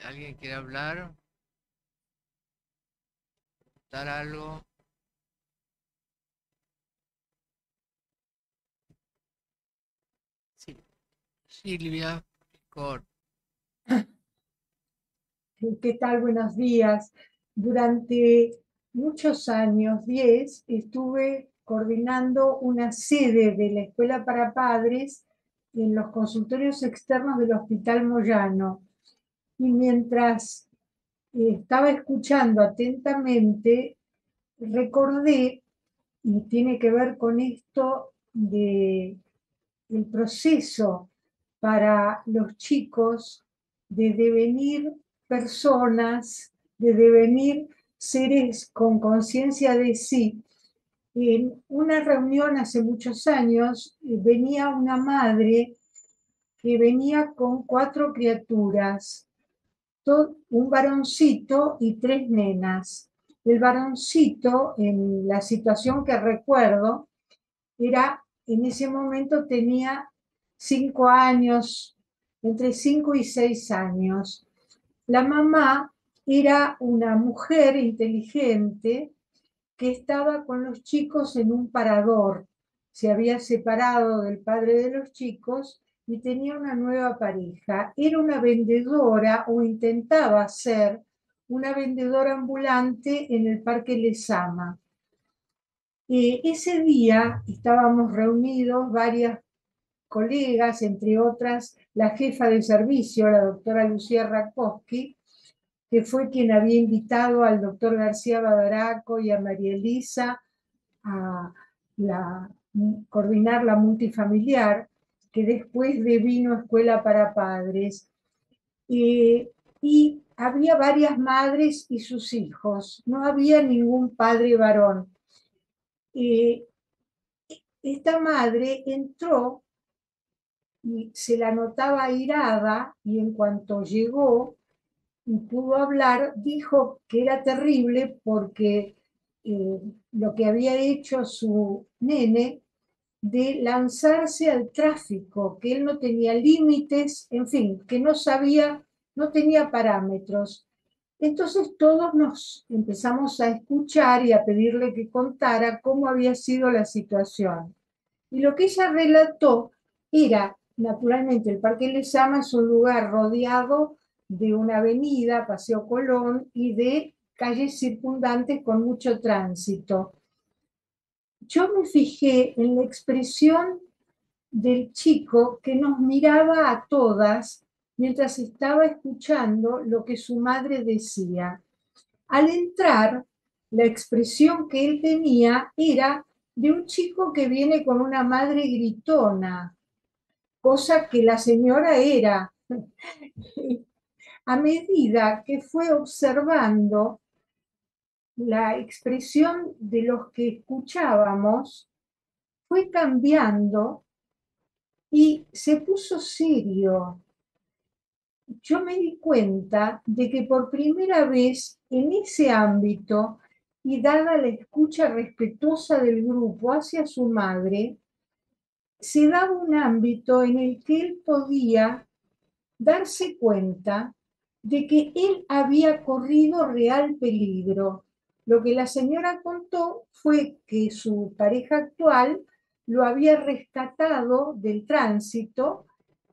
¿Alguien quiere hablar? ¿Dar algo? Sí. Silvia Picor. ¿Qué tal? Buenos días. Durante muchos años, 10, estuve coordinando una sede de la Escuela para Padres en los consultorios externos del Hospital Moyano. Y mientras estaba escuchando atentamente, recordé, y tiene que ver con esto de el proceso para los chicos de devenir personas, de devenir seres con conciencia de sí. En una reunión hace muchos años venía una madre que venía con 4 criaturas, un varoncito y 3 nenas. El varoncito, en la situación que recuerdo, en ese momento tenía 5 años, entre 5 y 6 años. La mamá era una mujer inteligente que estaba con los chicos en un parador. Se había separado del padre de los chicos y tenía una nueva pareja. Era una vendedora, o intentaba ser una vendedora ambulante en el Parque Lezama. Ese día estábamos reunidos varias colegas, entre otras la jefa de servicio, la doctora Lucía Rakowski, que fue quien había invitado al doctor García Badaraco y a María Elisa a coordinar la multifamiliar, que después devino Escuela para Padres. Y había varias madres y sus hijos, no había ningún padre varón. Esta madre entró y se la notaba airada, y en cuanto llegó y pudo hablar, dijo que era terrible porque lo que había hecho su nene de lanzarse al tráfico, que él no tenía límites, en fin, que no sabía, no tenía parámetros. Entonces todos nos empezamos a escuchar y a pedirle que contara cómo había sido la situación. Y lo que ella relató era, naturalmente, el Parque Lezama es un lugar rodeado de una avenida, Paseo Colón, y de calles circundantes con mucho tránsito. Yo me fijé en la expresión del chico que nos miraba a todas mientras estaba escuchando lo que su madre decía. Al entrar, la expresión que él tenía era de un chico que viene con una madre gritona, cosa que la señora era. A medida que fue observando la expresión de los que escuchábamos, fue cambiando y se puso serio. Yo me di cuenta de que por primera vez en ese ámbito, y dada la escucha respetuosa del grupo hacia su madre, se daba un ámbito en el que él podía darse cuenta de que él había corrido real peligro. Lo que la señora contó fue que su pareja actual lo había rescatado del tránsito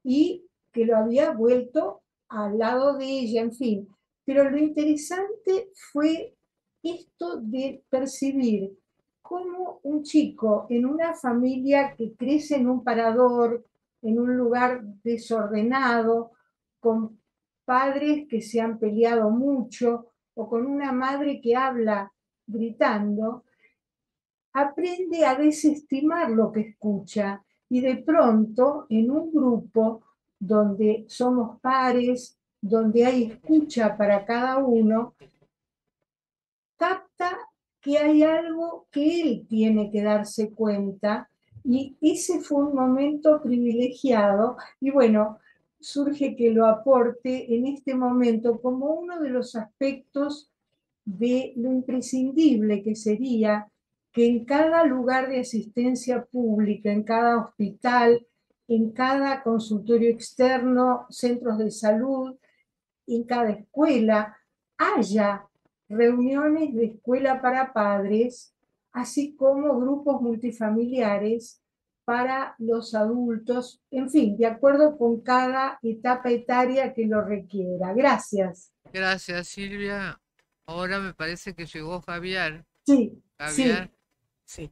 y que lo había vuelto al lado de ella, en fin. Pero lo interesante fue esto de percibir cómo un chico en una familia que crece en un parador, en un lugar desordenado, con padres que se han peleado mucho o con una madre que habla gritando, aprende a desestimar lo que escucha y de pronto en un grupo donde somos pares, donde hay escucha para cada uno, capta que hay algo que él tiene que darse cuenta, y ese fue un momento privilegiado y bueno, surge que lo aporte en este momento como uno de los aspectos de lo imprescindible que sería que en cada lugar de asistencia pública, en cada hospital, en cada consultorio externo, centros de salud, en cada escuela, haya reuniones de escuela para padres, así como grupos multifamiliares para los adultos, en fin, de acuerdo con cada etapa etaria que lo requiera. Gracias. Gracias, Silvia. Ahora me parece que llegó Javier. Sí, Javier. Sí.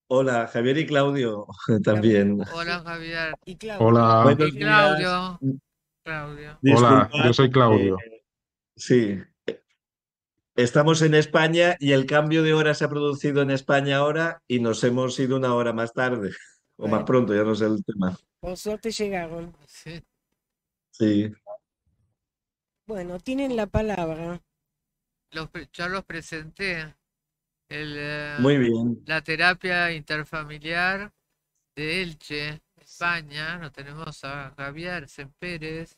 Hola, Javier y Claudio también. Hola, Javier. Y Claudio. Hola, Buenos Y Claudio. días. Claudio. hola, Disculpad, yo soy Claudio. sí, estamos en España y el cambio de hora se ha producido en España ahora y nos hemos ido una hora más tarde o más Bueno, pronto, ya no sé el tema. por suerte llegaron. Sí. Sí, Bueno, tienen la palabra. Ya los presenté. muy bien. La terapia interfamiliar de Elche, España. Lo tenemos a Javier Sempérez,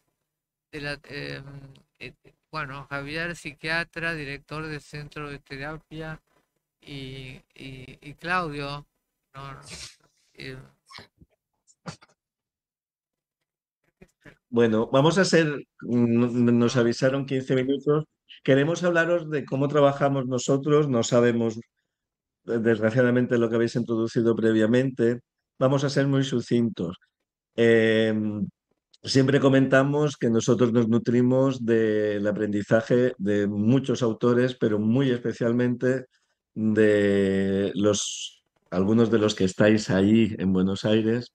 bueno, Javier, psiquiatra, director del centro de terapia, y Claudio. Eh, Bueno, vamos a nos avisaron 15 minutos. Queremos hablaros de cómo trabajamos nosotros, no sabemos desgraciadamente lo que habéis introducido previamente. Vamos a ser muy sucintos. Siempre comentamos que nosotros nos nutrimos del aprendizaje de muchos autores, pero muy especialmente de algunos de los que estáis ahí en Buenos Aires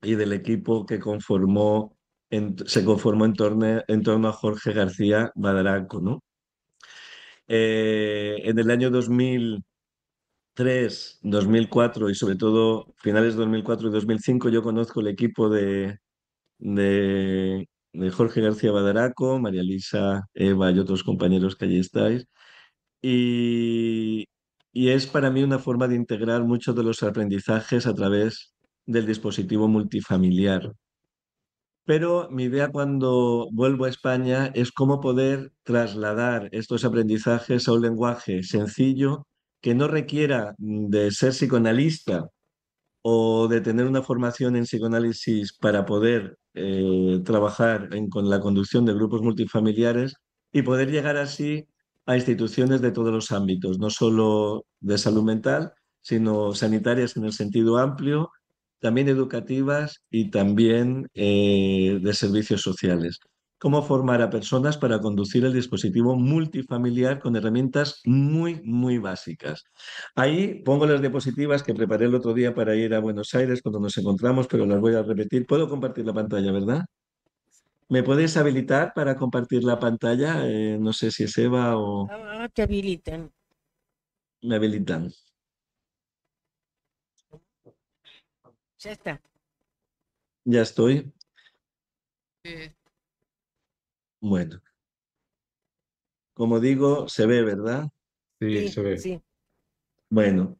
y del equipo que conformó se conformó en torno a Jorge García Badaraco, ¿no? En el año 2003, 2004 y sobre todo finales de 2004 y 2005 yo conozco el equipo de Jorge García Badaraco, María Elisa, Eva y otros compañeros que allí estáis. Y, y es para mí una forma de integrar muchos de los aprendizajes a través del dispositivo multifamiliar. Pero mi idea cuando vuelvo a España es cómo poder trasladar estos aprendizajes a un lenguaje sencillo que no requiera de ser psicoanalista o de tener una formación en psicoanálisis para poder trabajar con la conducción de grupos multifamiliares y poder llegar así a instituciones de todos los ámbitos, no solo de salud mental, sino sanitarias en el sentido amplio, también educativas y también de servicios sociales. Cómo formar a personas para conducir el dispositivo multifamiliar con herramientas muy, muy básicas. Ahí pongo las diapositivas que preparé el otro día para ir a Buenos Aires cuando nos encontramos, pero las voy a repetir. Puedo compartir la pantalla, ¿verdad? ¿Me puedes habilitar para compartir la pantalla? No sé si es Eva o Te habilitan. me habilitan. Ya está. Ya estoy. Sí, Bueno, como digo, se ve, ¿verdad? Sí, se ve. Sí. Bueno,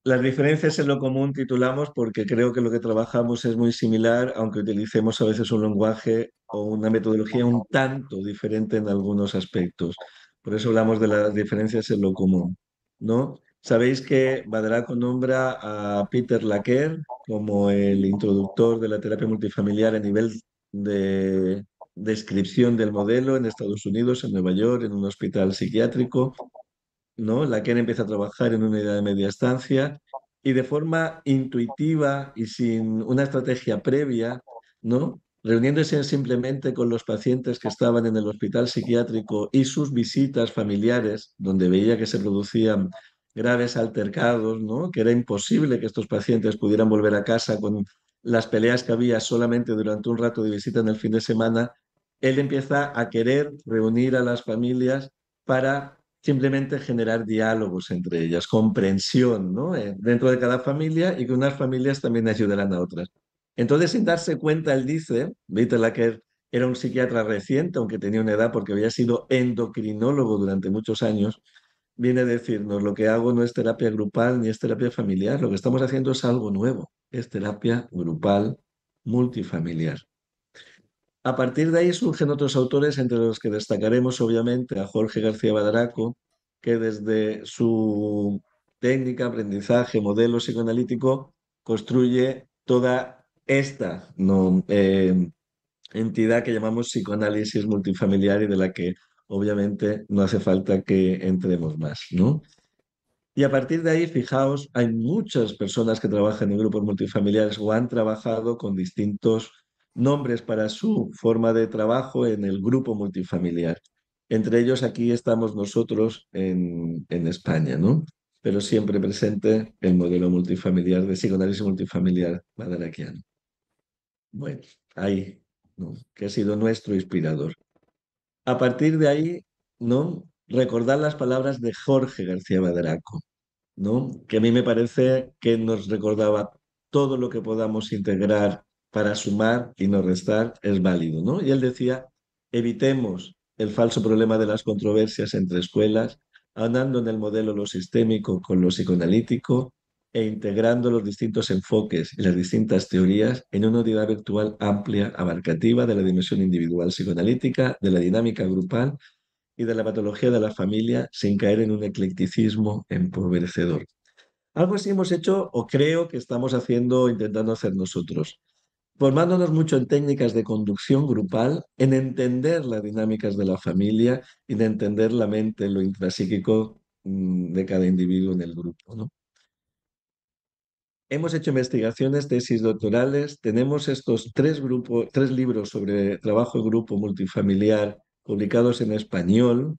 las diferencias en lo común titulamos porque creo que lo que trabajamos es muy similar, aunque utilicemos a veces un lenguaje o una metodología un tanto diferente en algunos aspectos. Por eso hablamos de las diferencias en lo común, ¿no? Sabéis que Badaraco nombra a Peter Laquer como el introductor de la terapia multifamiliar a nivel de descripción del modelo en Estados Unidos, en Nueva York, en un hospital psiquiátrico. ¿No? Lacan empieza a trabajar en una unidad de media estancia y de forma intuitiva y sin una estrategia previa, ¿no? Reuniéndose simplemente con los pacientes que estaban en el hospital psiquiátrico y sus visitas familiares, donde veía que se producían graves altercados, ¿no? Que era imposible que estos pacientes pudieran volver a casa con las peleas que había solamente durante un rato de visita en el fin de semana. Él empieza a querer reunir a las familias para simplemente generar diálogos entre ellas, comprensión, ¿no? Dentro de cada familia y que unas familias también ayudarán a otras. Entonces, sin darse cuenta, él dice, Peter Laquer era un psiquiatra reciente, aunque tenía una edad porque había sido endocrinólogo durante muchos años, viene a decirnos, lo que hago no es terapia grupal ni es terapia familiar, lo que estamos haciendo es algo nuevo, es terapia grupal multifamiliar. A partir de ahí surgen otros autores, entre los que destacaremos obviamente a Jorge García Badaraco, que desde su técnica, aprendizaje, modelo psicoanalítico, construye toda esta entidad que llamamos psicoanálisis multifamiliar y de la que obviamente no hace falta que entremos más, ¿no? Y a partir de ahí, fijaos, hay muchas personas que trabajan en grupos multifamiliares o han trabajado con distintos nombres para su forma de trabajo en el grupo multifamiliar. Entre ellos aquí estamos nosotros en España, ¿no? Pero siempre presente el modelo multifamiliar de psicoanálisis multifamiliar badaraquiano. Bueno, ahí, ¿no? Que ha sido nuestro inspirador. A partir de ahí, ¿no? Recordar las palabras de Jorge García Badaraco, ¿no? Que a mí me parece que nos recordaba todo lo que podamos integrar para sumar y no restar es válido, ¿no? Y él decía, evitemos el falso problema de las controversias entre escuelas, andando en el modelo lo sistémico con lo psicoanalítico e integrando los distintos enfoques y las distintas teorías en una unidad virtual amplia, abarcativa de la dimensión individual psicoanalítica, de la dinámica grupal y de la patología de la familia sin caer en un eclecticismo empobrecedor. Algo así hemos hecho o creo que estamos haciendo, intentando hacer nosotros, formándonos mucho en técnicas de conducción grupal, en entender las dinámicas de la familia y de entender la mente, lo intrapsíquico de cada individuo en el grupo, ¿no? Hemos hecho investigaciones, tesis doctorales, tenemos estos tres libros sobre trabajo en grupo multifamiliar publicados en español.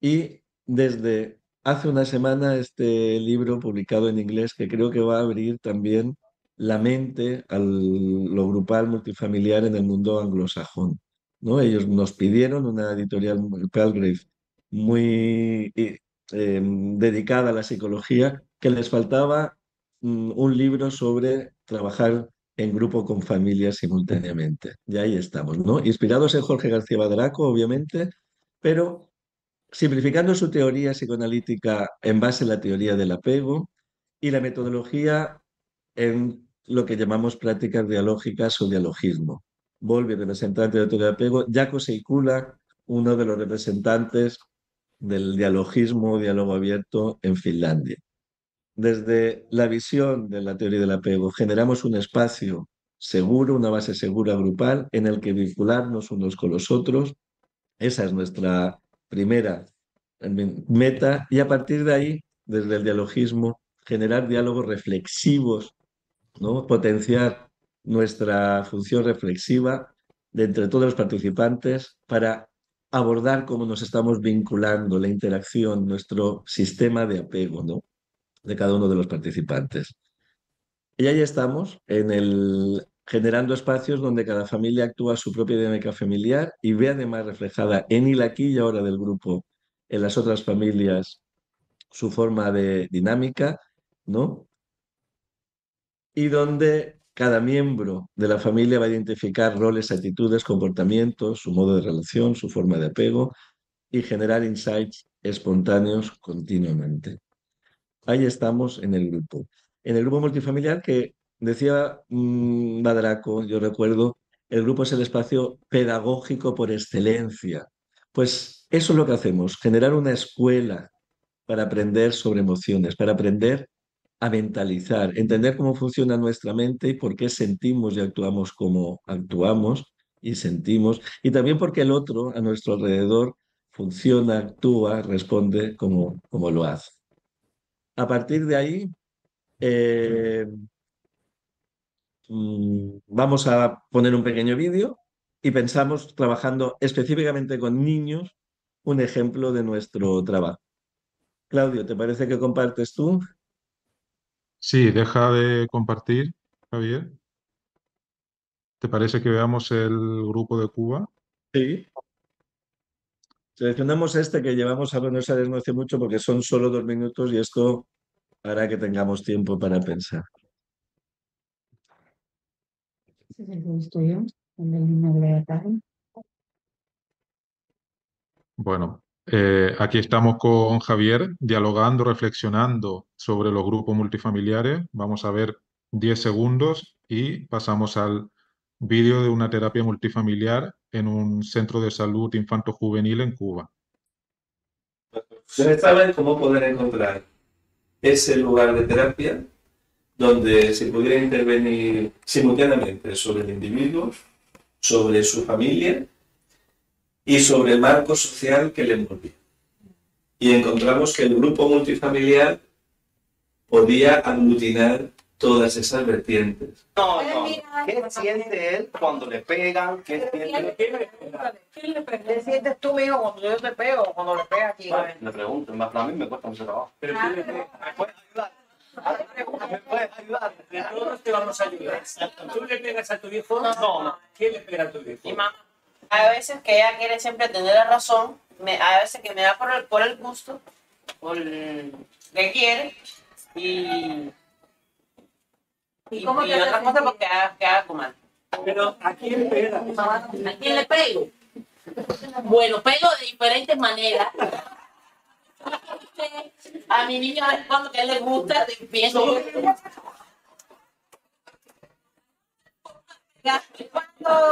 Y desde hace una semana este libro publicado en inglés que creo que va a abrir también la mente a lo grupal multifamiliar en el mundo anglosajón, ¿no? Ellos nos pidieron una editorial, Palgrave, muy dedicada a la psicología, que les faltaba un libro sobre trabajar en grupo con familias simultáneamente. Y ahí estamos, ¿no? Inspirados en Jorge García Badraco, obviamente, pero simplificando su teoría psicoanalítica en base a la teoría del apego y la metodología en lo que llamamos prácticas dialógicas o dialogismo. Volvi, representante de la teoría del apego, Jaakko Seikkula, uno de los representantes del dialogismo o diálogo abierto en Finlandia. Desde la visión de la teoría del apego, generamos un espacio seguro, una base segura grupal en el que vincularnos unos con los otros. Esa es nuestra primera meta y a partir de ahí, desde el dialogismo, generar diálogos reflexivos, ¿no? Potenciar nuestra función reflexiva de entre todos los participantes para abordar cómo nos estamos vinculando, la interacción, nuestro sistema de apego, ¿no? De cada uno de los participantes. Y ahí estamos, generando espacios donde cada familia actúa su propia dinámica familiar y ve además reflejada en el aquí y ahora del grupo, en las otras familias, su forma de dinámica, ¿no? Y donde cada miembro de la familia va a identificar roles, actitudes, comportamientos, su modo de relación, su forma de apego y generar insights espontáneos continuamente. Ahí estamos en el grupo. En el grupo multifamiliar que decía Badraco, yo recuerdo, el grupo es el espacio pedagógico por excelencia. Pues eso es lo que hacemos, generar una escuela para aprender sobre emociones, para aprender a mentalizar, entender cómo funciona nuestra mente y por qué sentimos y actuamos como actuamos y sentimos, y también porque el otro a nuestro alrededor funciona, actúa, responde como lo hace. A partir de ahí, eh, vamos a poner un pequeño vídeo y pensamos, trabajando específicamente con niños, un ejemplo de nuestro trabajo. Claudio, ¿te parece que compartes tú? Sí, deja de compartir, Javier. ¿Te parece que veamos el grupo de Cuba? Sí. Seleccionamos este que llevamos a Buenos Aires no hace mucho porque son solo 2 minutos y esto hará que tengamos tiempo para pensar. Ese es el estudio, donde el niño le ataje. Bueno, aquí estamos con Javier dialogando, reflexionando sobre los grupos multifamiliares. Vamos a ver 10 segundos y pasamos al vídeo de una terapia multifamiliar en un centro de salud infanto-juvenil en Cuba. Ustedes saben cómo poder encontrar ese lugar de terapia donde se pudiera intervenir simultáneamente sobre el individuo, sobre su familia y sobre el marco social que le envolvía. Y encontramos que el grupo multifamiliar podía aglutinar todas esas vertientes. No. ¿Qué siente él cuando le pegan? ¿Qué siente? ¿Qué sientes tú, mijo, cuando yo te pego o cuando le pegas aquí? Le pregunto, a mí me cuesta mucho trabajo. Pero ¿me puedes ayudar? ¿Me puedes ayudar? De todos te vamos a ayudar. ¿Tú le pegas a tu hijo? No. ¿Quién le pega a tu hijo? Mi mamá. Hay veces que ella quiere siempre tener la razón, hay veces que me da por el gusto, por el que quiere, y otra cosa porque haga mal. Pero ¿a quién pega? ¿A quién le pego? Bueno, pego de diferentes maneras. A mi niño es cuando que le gusta, pienso.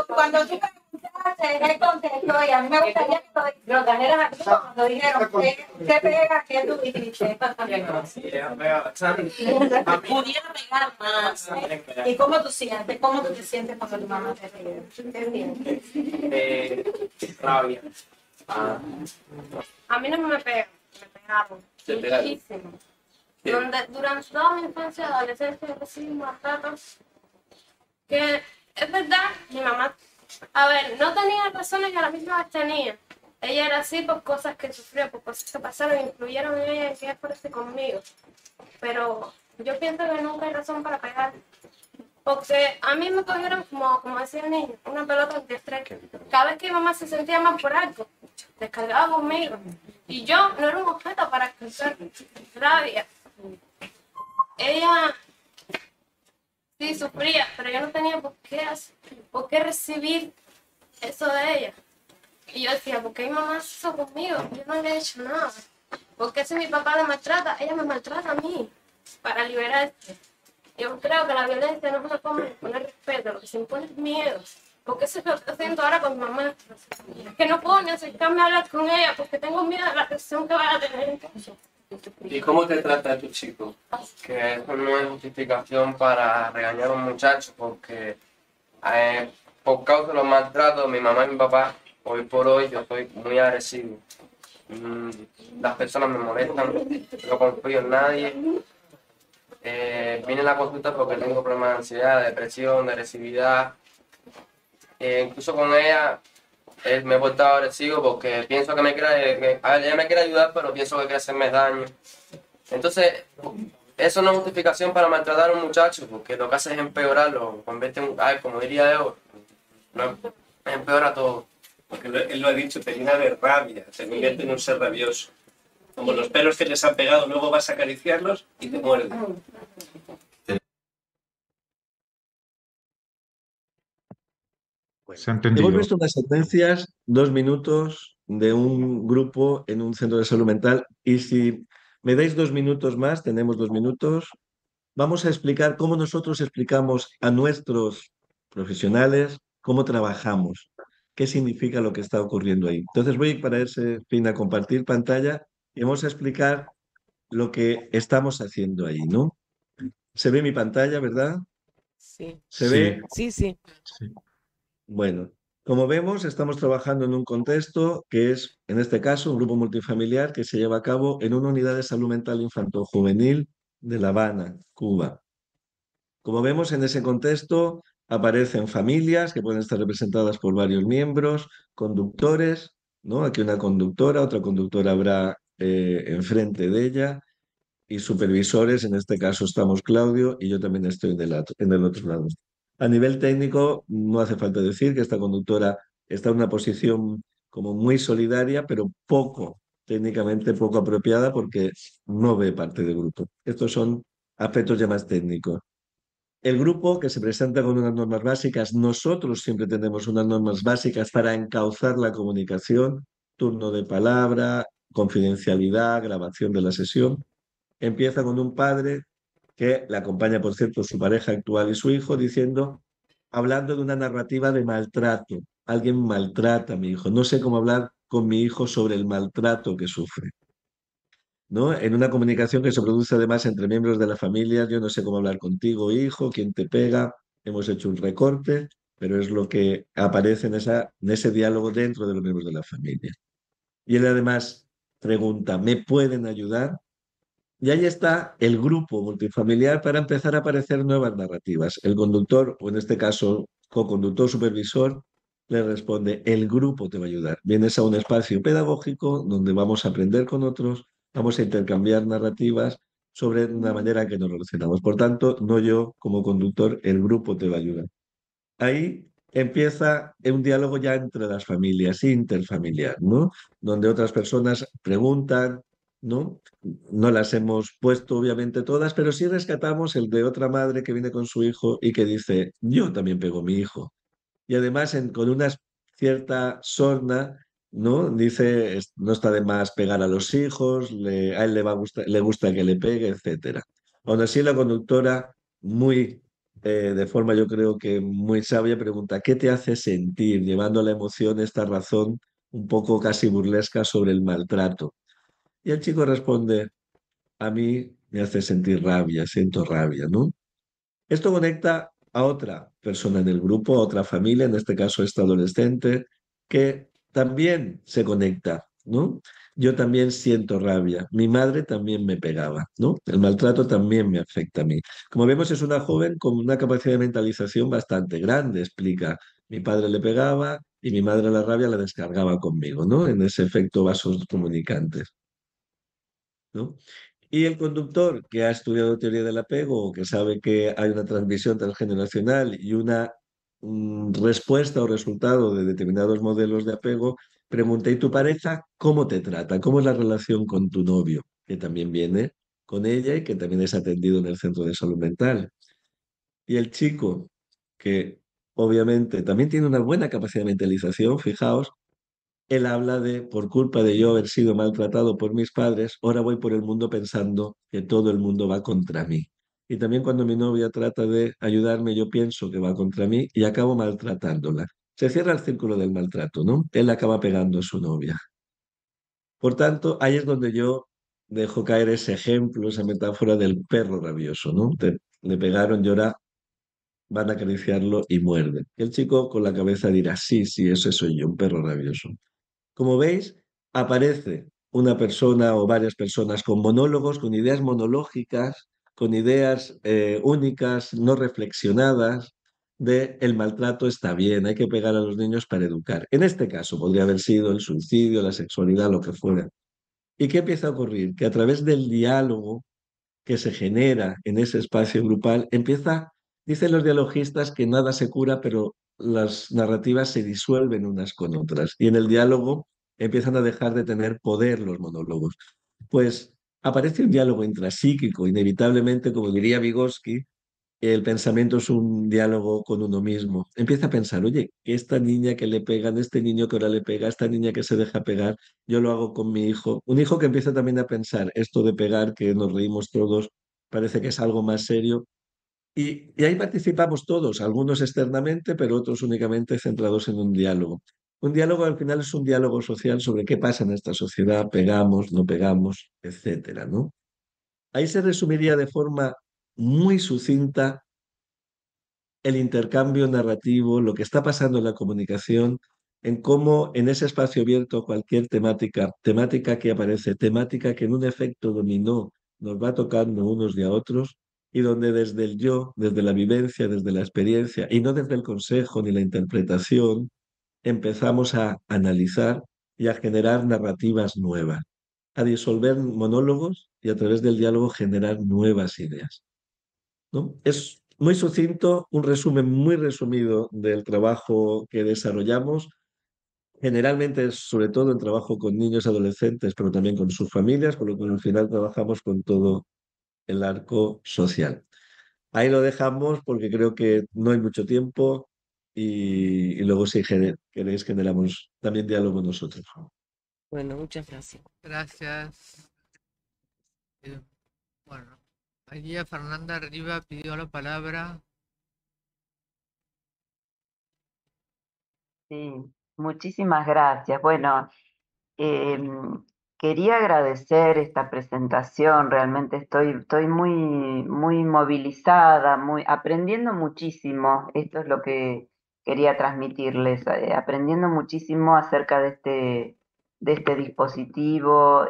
Cuando tú preguntaste, contestó y a mí me gustaría que lo trajeras aquí cuando dijeron ¿qué pega? ¿Qué tú dijiste? Pudiera pegar más. ¿Y cómo tú sientes? ¿Cómo tú te sientes cuando tu mamá te pega? ¿Qué sientes? Rabia. A mí no me pegan, me pegaron muchísimo. Durante toda mi infancia y adolescencia recibí maltratos que es verdad, mi mamá, a ver, no tenía razones y a la misma vez tenía. Ella era así por cosas que sufrió, por cosas que pasaron e influyeron en ella y que es fuerte conmigo. Pero yo pienso que nunca hay razón para pegar. Porque a mí me cogieron, como decía el niño, una pelota antiestrés. Cada vez que mi mamá se sentía mal por algo, descargaba conmigo. Y yo no era un objeto para expresar rabia. Ella sí sufría, pero yo no tenía por qué recibir eso de ella. Y yo decía, ¿por qué mi mamá hace eso conmigo? Yo no le he hecho nada. Porque si mi papá la maltrata, ella me maltrata a mí para liberarse. Yo creo que la violencia no es una forma de poner respeto, lo que se impone es miedo. Porque eso es lo que estoy haciendo ahora con mi mamá. Que no puedo ni acercarme a hablar con ella porque tengo miedo de la reacción que vaya a tener. ¿Y cómo te trata tu chico? Que eso no es justificación para regañar a un muchacho, porque por causa de los maltratos de mi mamá y mi papá, hoy por hoy yo soy muy agresivo. Las personas me molestan, no confío en nadie. Vine a la consulta porque tengo problemas de ansiedad, de depresión, de agresividad. Incluso con ella me he portado agresivo porque pienso que ella me quiere ayudar, pero pienso que quiere hacerme daño. Entonces, eso no es justificación para maltratar a un muchacho, porque lo que hace es empeorarlo, convierte en, como diría yo, empeora todo. Porque él lo ha dicho, te llena de rabia, se convierte en un ser rabioso. Como los perros que les han pegado, luego vas a acariciarlos y te muerden. Se ha entendido. Hemos visto unas sentencias, 2 minutos de un grupo en un centro de salud mental, y si me dais 2 minutos más, tenemos 2 minutos, vamos a explicar cómo nosotros explicamos a nuestros profesionales cómo trabajamos, qué significa lo que está ocurriendo ahí. Entonces voy para ese fin a compartir pantalla y vamos a explicar lo que estamos haciendo ahí, ¿no? Se ve mi pantalla, ¿verdad? Sí. ¿Se ve? Sí, sí. Bueno, como vemos, estamos trabajando en un contexto que es, en este caso, un grupo multifamiliar que se lleva a cabo en una unidad de salud mental infanto-juvenil de La Habana, Cuba. Como vemos, en ese contexto aparecen familias que pueden estar representadas por varios miembros, conductores, ¿no? Aquí una conductora, otra conductora habrá enfrente de ella, y supervisores, en este caso estamos Claudio y yo también estoy en el otro lado. A nivel técnico, no hace falta decir que esta conductora está en una posición como muy solidaria, pero técnicamente poco apropiada porque no ve parte del grupo. Estos son aspectos ya más técnicos. El grupo que se presenta con unas normas básicas, nosotros siempre tenemos unas normas básicas para encauzar la comunicación, turno de palabra, confidencialidad, grabación de la sesión. Empieza con un padre que le acompaña, por cierto, su pareja actual y su hijo, hablando de una narrativa de maltrato. Alguien maltrata a mi hijo. No sé cómo hablar con mi hijo sobre el maltrato que sufre, ¿no? En una comunicación que se produce además entre miembros de la familia, yo no sé cómo hablar contigo, hijo, quién te pega. Hemos hecho un recorte, pero es lo que aparece en ese diálogo dentro de los miembros de la familia. Y él además pregunta, ¿me pueden ayudar? Y ahí está el grupo multifamiliar para empezar a aparecer nuevas narrativas. El conductor, o en este caso co-conductor supervisor, le responde, el grupo te va a ayudar. Vienes a un espacio pedagógico donde vamos a aprender con otros, vamos a intercambiar narrativas sobre una manera que nos relacionamos. Por tanto, no yo como conductor, el grupo te va a ayudar. Ahí empieza un diálogo ya entre las familias, interfamiliar, ¿no? Donde otras personas preguntan, ¿no? No las hemos puesto obviamente todas, pero sí rescatamos el de otra madre que viene con su hijo y que dice, yo también pego a mi hijo. Y además con una cierta sorna, ¿no? Dice, no está de más pegar a los hijos, a él le gusta que le pegue, etcétera. Aún así, la conductora, de forma yo creo que muy sabia, pregunta, ¿qué te hace sentir? Llevando a la emoción esta razón un poco casi burlesca sobre el maltrato. Y el chico responde, a mí me hace sentir rabia, siento rabia, ¿no? Esto conecta a otra persona en el grupo, a otra familia, en este caso esta adolescente, que también se conecta, ¿no? Yo también siento rabia. Mi madre también me pegaba, ¿no? El maltrato también me afecta a mí. Como vemos, es una joven con una capacidad de mentalización bastante grande, explica. Mi padre le pegaba y mi madre la rabia la descargaba conmigo, ¿no? En ese efecto vasos comunicantes, ¿no? Y el conductor que ha estudiado teoría del apego o que sabe que hay una transmisión transgeneracional y una respuesta o resultado de determinados modelos de apego, pregunta, ¿y tu pareja cómo te trata? ¿Cómo es la relación con tu novio? Que también viene con ella y que también es atendido en el centro de salud mental. Y el chico, que obviamente también tiene una buena capacidad de mentalización, fijaos, él habla de, por culpa de yo haber sido maltratado por mis padres, ahora voy por el mundo pensando que todo el mundo va contra mí. Y también cuando mi novia trata de ayudarme, yo pienso que va contra mí y acabo maltratándola. Se cierra el círculo del maltrato, ¿no? Él acaba pegando a su novia. Por tanto, ahí es donde yo dejo caer ese ejemplo, esa metáfora del perro rabioso, ¿no? Le pegaron, llora, van a acariciarlo y muerden. El chico con la cabeza dirá, sí, sí, ese soy yo, un perro rabioso. Como veis, aparece una persona o varias personas con monólogos, con ideas monológicas, con ideas únicas, no reflexionadas, de el maltrato está bien, hay que pegar a los niños para educar. En este caso podría haber sido el suicidio, la sexualidad, lo que fuera. ¿Y qué empieza a ocurrir? Que a través del diálogo que se genera en ese espacio grupal, dicen los dialogistas que nada se cura, pero las narrativas se disuelven unas con otras y en el diálogo empiezan a dejar de tener poder los monólogos. Pues aparece un diálogo intrapsíquico, inevitablemente, como diría Vygotsky, el pensamiento es un diálogo con uno mismo. Empieza a pensar, oye, esta niña que le pegan, este niño que ahora le pega, esta niña que se deja pegar, yo lo hago con mi hijo. Un hijo que empieza también a pensar, esto de pegar, que nos reímos todos, parece que es algo más serio. Y ahí participamos todos, algunos externamente, pero otros únicamente centrados en un diálogo. Un diálogo al final es un diálogo social sobre qué pasa en esta sociedad, pegamos, no pegamos, etcétera, ¿no? Ahí se resumiría de forma muy sucinta el intercambio narrativo, lo que está pasando en la comunicación, en cómo en ese espacio abierto cualquier temática, temática que aparece, temática que en un efecto dominó nos va tocando unos y a otros, y donde desde el yo, desde la vivencia, desde la experiencia, y no desde el consejo ni la interpretación, empezamos a analizar y a generar narrativas nuevas, a disolver monólogos y a través del diálogo generar nuevas ideas, ¿no? Es muy sucinto, un resumen muy resumido del trabajo que desarrollamos. Generalmente, sobre todo en trabajo con niños y adolescentes, pero también con sus familias, con lo que al final trabajamos con todo el arco social. Ahí lo dejamos porque creo que no hay mucho tiempo y luego si queréis generamos también diálogo nosotros. Bueno, muchas gracias. Gracias. Bueno, María Fernanda Riva pidió la palabra. Sí, muchísimas gracias. Bueno, quería agradecer esta presentación. Realmente estoy muy movilizada, aprendiendo muchísimo. Esto es lo que quería transmitirles, aprendiendo muchísimo acerca de este dispositivo.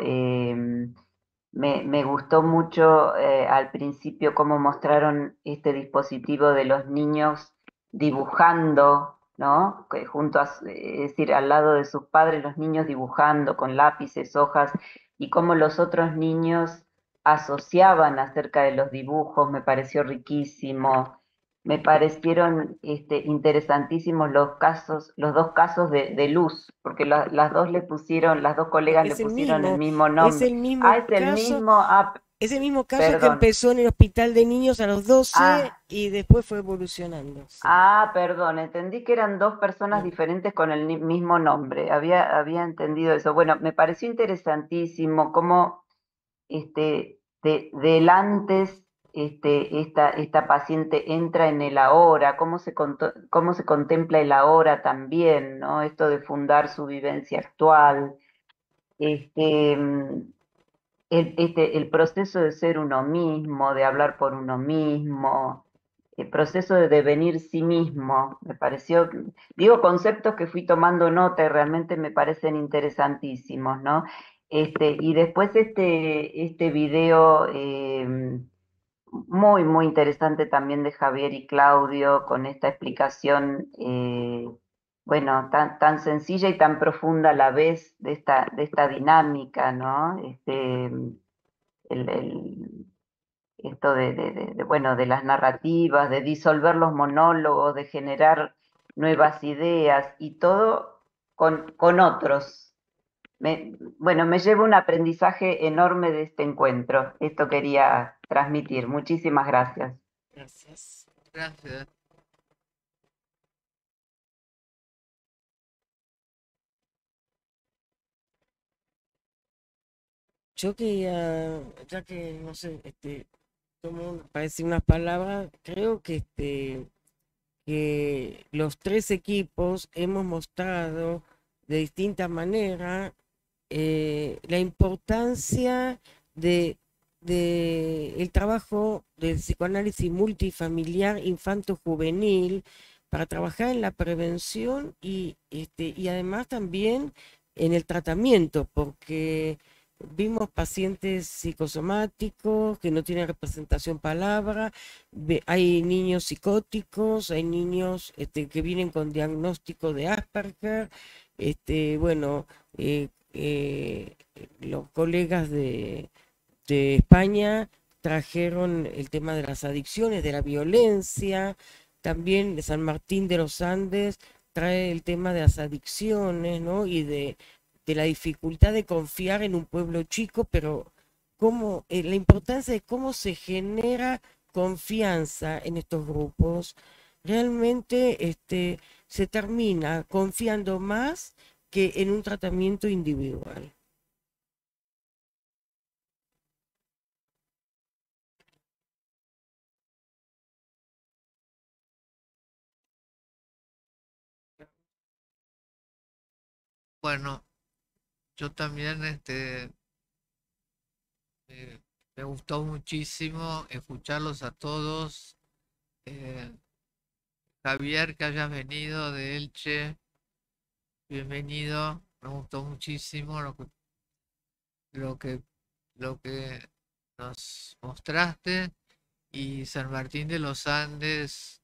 Me gustó mucho al principio cómo mostraron este dispositivo de los niños dibujando, ¿no? Que es decir, al lado de sus padres, los niños dibujando con lápices, hojas, y cómo los otros niños asociaban acerca de los dibujos, me pareció riquísimo. Me parecieron interesantísimos los dos casos de Luz, porque las dos colegas le pusieron el mismo nombre. Es el mismo Ah, es el caso. mismo. Es el mismo caso que Perdón. empezó en el hospital de niños a los 12 Ah. y después fue evolucionando. Sí. Ah, perdón, entendí que eran dos personas diferentes con el mismo nombre. Había entendido eso. Bueno, me pareció interesantísimo cómo del antes esta paciente entra en el ahora, cómo se contempla el ahora también, ¿no? Esto de fundar su vivencia actual. El proceso de ser uno mismo, de hablar por uno mismo, el proceso de devenir sí mismo, me pareció, digo conceptos que fui tomando nota y realmente me parecen interesantísimos, ¿no? Y después este video muy interesante también de Javier y Claudio con esta explicación, bueno, tan sencilla y tan profunda a la vez de esta dinámica, ¿no? esto bueno, de las narrativas, de disolver los monólogos, de generar nuevas ideas y todo con otros. Bueno, me llevo un aprendizaje enorme de este encuentro. Esto quería transmitir. Muchísimas gracias. Gracias. Gracias. Yo quería, ya que no sé, para decir unas palabras, creo que que los tres equipos hemos mostrado de distinta manera la importancia de el trabajo del psicoanálisis multifamiliar infanto-juvenil para trabajar en la prevención y además también en el tratamiento, porque vimos pacientes psicosomáticos que no tienen representación palabra, hay niños psicóticos, hay niños que vienen con diagnóstico de Asperger, bueno, los colegas de España trajeron el tema de las adicciones, de la violencia, también de San Martín de los Andes trae el tema de las adicciones, ¿no? Y de la dificultad de confiar en un pueblo chico, pero cómo, la importancia de cómo se genera confianza en estos grupos. Realmente se termina confiando más que en un tratamiento individual. Bueno, yo también me gustó muchísimo escucharlos a todos. Javier, que hayas venido de Elche, bienvenido. Me gustó muchísimo lo que nos mostraste. Y San Martín de los Andes,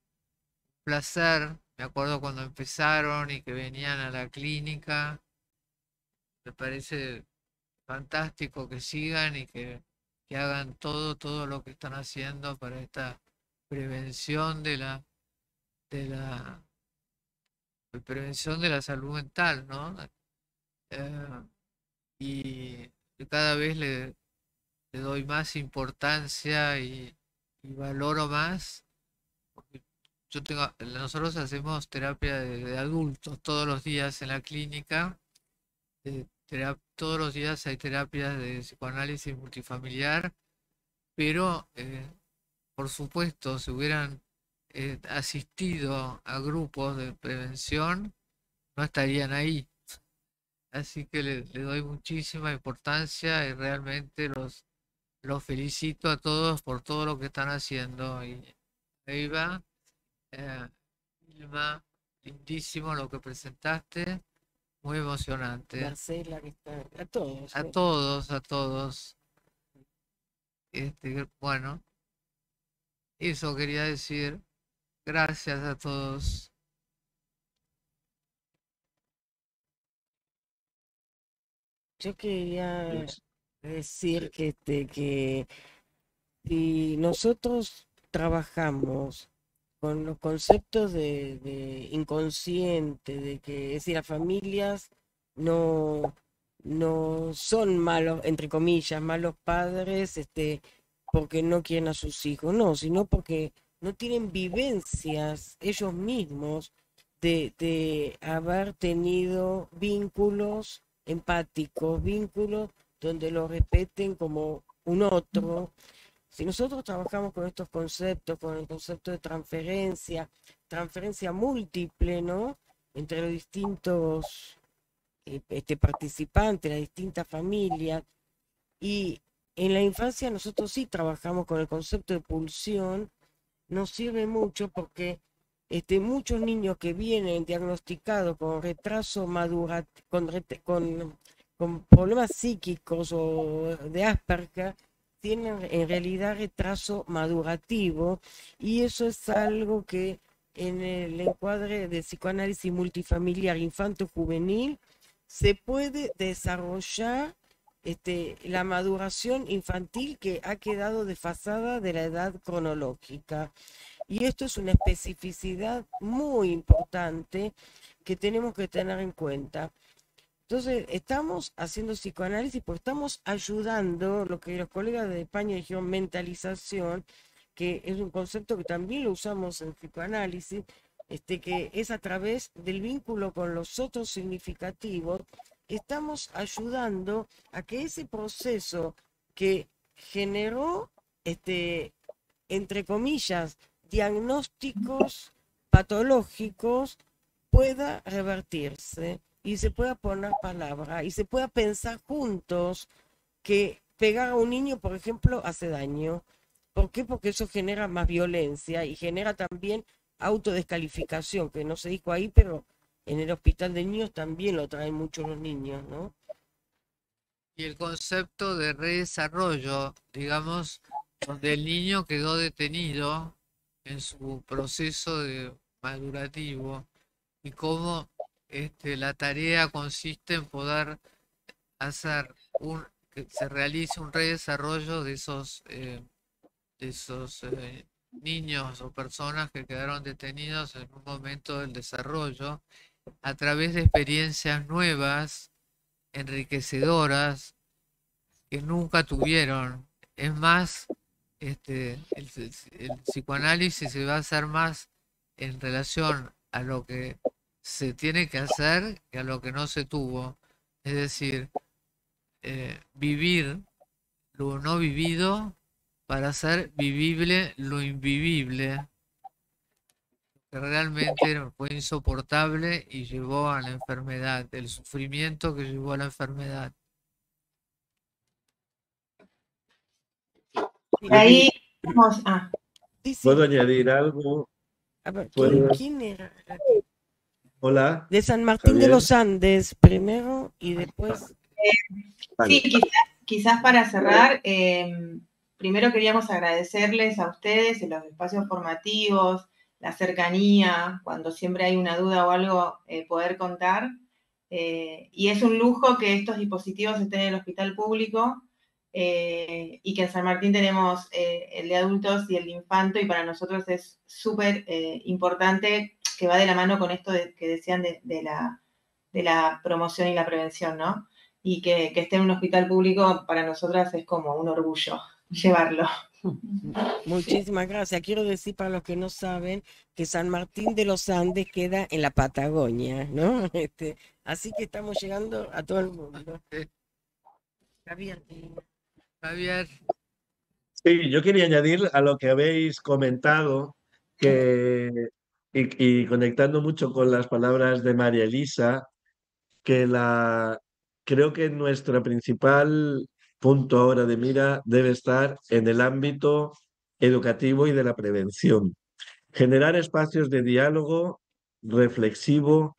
un placer. Me acuerdo cuando empezaron y que venían a la clínica. Me parece fantástico que sigan y que hagan todo lo que están haciendo para esta prevención de la prevención de la salud mental, ¿no? Y cada vez le doy más importancia y valoro más, porque nosotros hacemos terapia de adultos todos los días en la clínica. Todos los días hay terapias de psicoanálisis multifamiliar, pero por supuesto, si hubieran asistido a grupos de prevención, no estarían ahí. Así que le doy muchísima importancia y realmente los felicito a todos por todo lo que están haciendo. Y Eva, Ilma, lindísimo lo que presentaste. Muy emocionante. Marcela, que está, a todos. A todos. Bueno, eso quería decir. Gracias a todos. Yo quería decir que si nosotros trabajamos con los conceptos de inconsciente, de que, es decir, las familias no son malos, entre comillas, malos padres, porque no quieren a sus hijos, no, sino porque no tienen vivencias ellos mismos de haber tenido vínculos empáticos, vínculos donde lo respeten como un otro. Si nosotros trabajamos con estos conceptos, con el concepto de transferencia múltiple, ¿no? Entre los distintos participantes, las distintas familias, y en la infancia nosotros sí trabajamos con el concepto de pulsión, nos sirve mucho porque muchos niños que vienen diagnosticados con retraso con problemas psíquicos o de Asperger, tienen en realidad retraso madurativo, y eso es algo que en el encuadre de psicoanálisis multifamiliar infanto-juvenil se puede desarrollar la maduración infantil que ha quedado desfasada de la edad cronológica. Y esto es una especificidad muy importante que tenemos que tener en cuenta. Entonces, estamos haciendo psicoanálisis porque estamos ayudando, lo que los colegas de España dijeron, mentalización, que es un concepto que también lo usamos en psicoanálisis, que es a través del vínculo con los otros significativos, estamos ayudando a que ese proceso que generó, entre comillas, diagnósticos patológicos, pueda revertirse y se pueda poner palabra y se pueda pensar juntos que pegar a un niño, por ejemplo, hace daño. ¿Por qué? Porque eso genera más violencia y genera también autodescalificación, que no se dijo ahí, pero en el hospital de niños también lo traen mucho los niños, ¿no? Y el concepto de redesarrollo, digamos, donde el niño quedó detenido en su proceso madurativo y cómo la tarea consiste en poder hacer que se realice un redesarrollo de esos niños o personas que quedaron detenidos en un momento del desarrollo a través de experiencias nuevas, enriquecedoras, que nunca tuvieron. Es más, el psicoanálisis se va a hacer más en relación a lo que se tiene que hacer que a lo que no se tuvo. Es decir, vivir lo no vivido para hacer vivible lo invivible, que realmente fue insoportable y llevó a la enfermedad, el sufrimiento que llevó a la enfermedad. Ahí vamos ¿Puedo añadir algo? A ver, ¿Puedo? ¿quién era? Hola. De San Martín de Javier. los Andes primero y después... Sí, quizás para cerrar, primero queríamos agradecerles a ustedes en los espacios formativos, la cercanía, cuando siempre hay una duda o algo, poder contar. Y es un lujo que estos dispositivos estén en el hospital público y que en San Martín tenemos el de adultos y el de infanto, y para nosotros es súper importante, que va de la mano con esto que decían de la promoción y la prevención, ¿no? Y que esté en un hospital público para nosotras es como un orgullo llevarlo. Muchísimas gracias. Quiero decir para los que no saben que San Martín de los Andes queda en la Patagonia, ¿no? Así que estamos llegando a todo el mundo. Javier. Sí, yo quería añadir a lo que habéis comentado, y conectando mucho con las palabras de María Elisa, que creo que nuestro principal punto ahora de mira debe estar en el ámbito educativo y de la prevención. Generar espacios de diálogo reflexivo,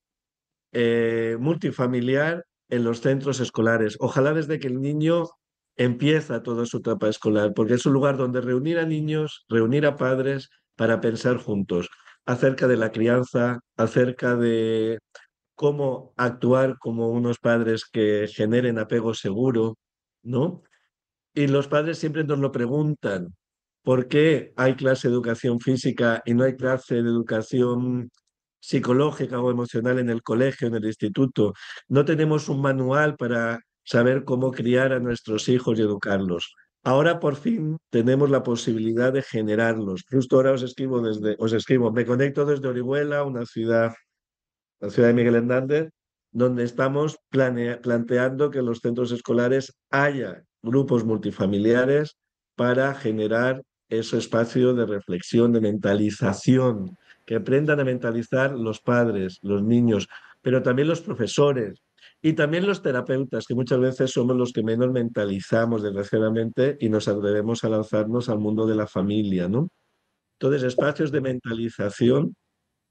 multifamiliar en los centros escolares. Ojalá desde que el niño empieza toda su etapa escolar, porque es un lugar donde reunir a niños, reunir a padres para pensar juntos acerca de la crianza, acerca de cómo actuar como unos padres que generen apego seguro, ¿no? Y los padres siempre nos lo preguntan, ¿por qué hay clase de educación física y no hay clase de educación psicológica o emocional en el colegio, en el instituto? No tenemos un manual para saber cómo criar a nuestros hijos y educarlos. Ahora por fin tenemos la posibilidad de generarlos. Justo ahora os escribo, me conecto desde Orihuela, la ciudad de Miguel Hernández, donde estamos planteando que en los centros escolares haya grupos multifamiliares para generar ese espacio de reflexión, de mentalización, que aprendan a mentalizar los padres, los niños, pero también los profesores y también los terapeutas, que muchas veces somos los que menos mentalizamos, desgraciadamente, y nos atrevemos a lanzarnos al mundo de la familia, ¿no? Entonces, espacios de mentalización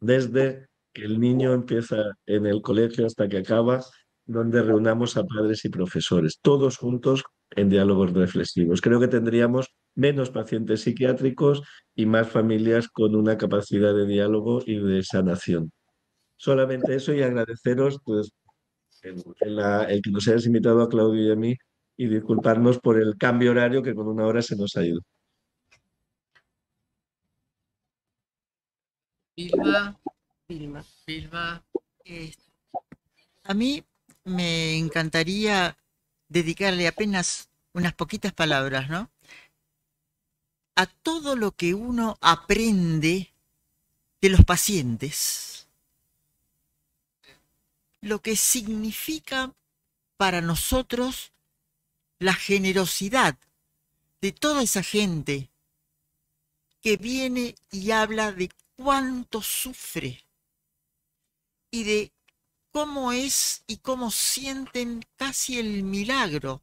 desde que el niño empieza en el colegio hasta que acaba, donde reunamos a padres y profesores, todos juntos en diálogos reflexivos. Creo que tendríamos menos pacientes psiquiátricos y más familias con una capacidad de diálogo y de sanación. Solamente eso, y agradeceros pues, el que nos hayas invitado a Claudio y a mí y disculparnos por el cambio horario que con una hora se nos ha ido. Vilma. A mí me encantaría dedicarle apenas unas poquitas palabras, ¿no? A todo lo que uno aprende de los pacientes, lo que significa para nosotros la generosidad de toda esa gente que viene y habla de cuánto sufre y de cómo es y cómo sienten casi el milagro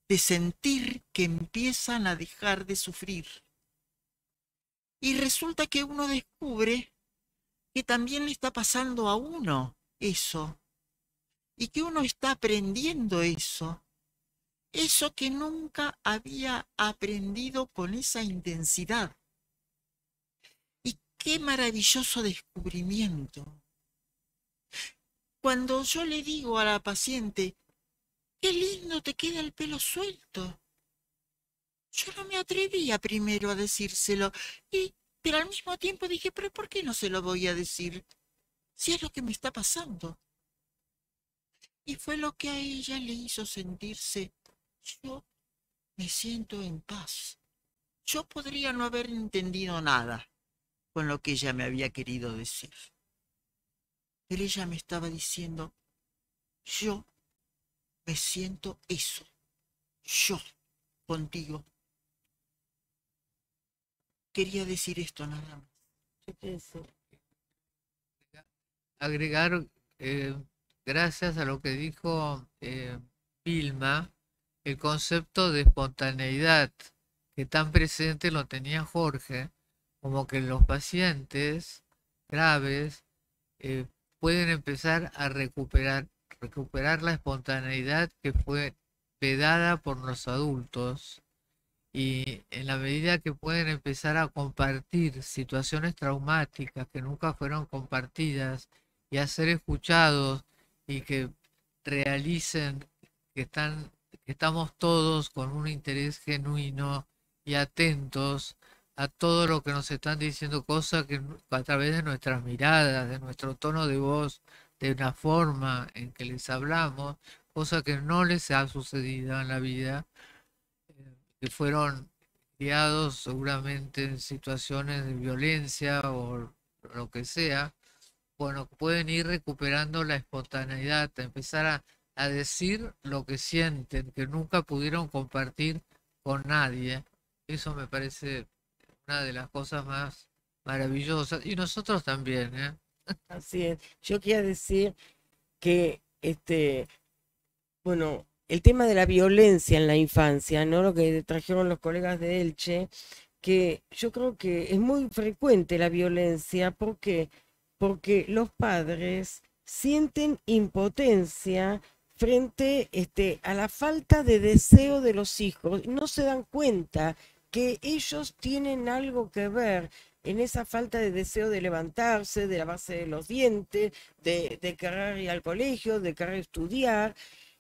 de sentir que empiezan a dejar de sufrir. Y resulta que uno descubre que también le está pasando a uno eso, y que uno está aprendiendo eso que nunca había aprendido con esa intensidad. Y qué maravilloso descubrimiento. Cuando yo le digo a la paciente, qué lindo te queda el pelo suelto, yo no me atrevía primero a decírselo, pero al mismo tiempo dije, pero ¿por qué no se lo voy a decir? Si es lo que me está pasando. Y fue lo que a ella le hizo sentirse, yo me siento en paz. Yo podría no haber entendido nada con lo que ella me había querido decir. Pero ella me estaba diciendo, yo me siento eso, yo, contigo. Quería decir esto nada más. Agregar, gracias a lo que dijo Vilma, el concepto de espontaneidad que tan presente lo tenía Jorge, como que los pacientes graves pueden empezar a recuperar la espontaneidad que fue vedada por los adultos, y en la medida que pueden empezar a compartir situaciones traumáticas que nunca fueron compartidas y a ser escuchados, y que realicen que estamos todos con un interés genuino y atentos a todo lo que nos están diciendo, cosas que a través de nuestras miradas, de nuestro tono de voz, de una forma en que les hablamos, cosa que no les ha sucedido en la vida, que fueron criados seguramente en situaciones de violencia o lo que sea. Bueno, pueden ir recuperando la espontaneidad, a empezar a decir lo que sienten, que nunca pudieron compartir con nadie. Eso me parece una de las cosas más maravillosas. Y nosotros también, ¿eh? Así es. Yo quería decir que, bueno, el tema de la violencia en la infancia, ¿no? Lo que trajeron los colegas de Elche, que yo creo que es muy frecuente la violencia. ¿Por qué? Porque los padres sienten impotencia frente a la falta de deseo de los hijos, y no se dan cuenta que ellos tienen algo que ver en esa falta de deseo de levantarse, de lavarse de los dientes, de querer ir al colegio, de querer estudiar,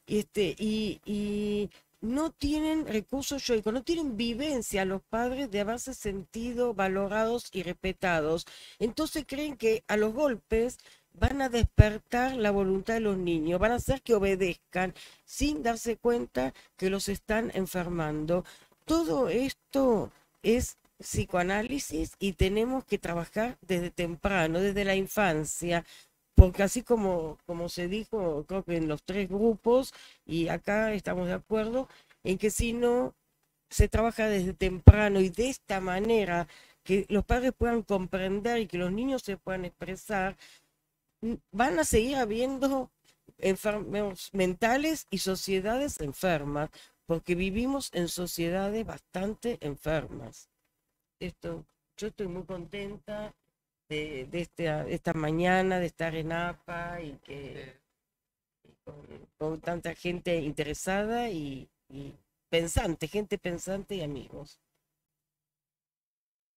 y no tienen recursos yoicos, no tienen vivencia los padres de haberse sentido valorados y respetados. Entonces creen que a los golpes van a despertar la voluntad de los niños, van a hacer que obedezcan sin darse cuenta que los están enfermando. Todo esto es psicoanálisis y tenemos que trabajar desde temprano, desde la infancia, porque así como se dijo, creo que en los 3 grupos, y acá estamos de acuerdo, en que si no se trabaja desde temprano y de esta manera, que los padres puedan comprender y que los niños se puedan expresar, van a seguir habiendo enfermos mentales y sociedades enfermas, porque vivimos en sociedades bastante enfermas. Yo estoy muy contenta de esta mañana, de estar en APA y que con tanta gente interesada y pensante, gente pensante y amigos.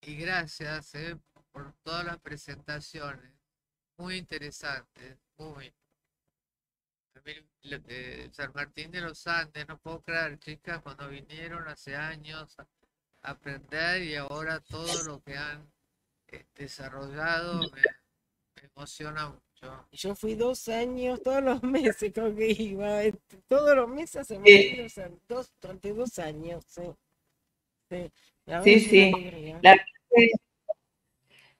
Y gracias por todas las presentaciones, muy interesantes, muy. San Martín de los Andes, no puedo creer, chicas, cuando vinieron hace años a aprender y ahora todo lo que han desarrollado me emociona mucho. Yo fui 2 años, todos los meses creo que iba, todos los meses hace durante 2 años, sí. Sí, la verdad Sí, es una sí. alegría.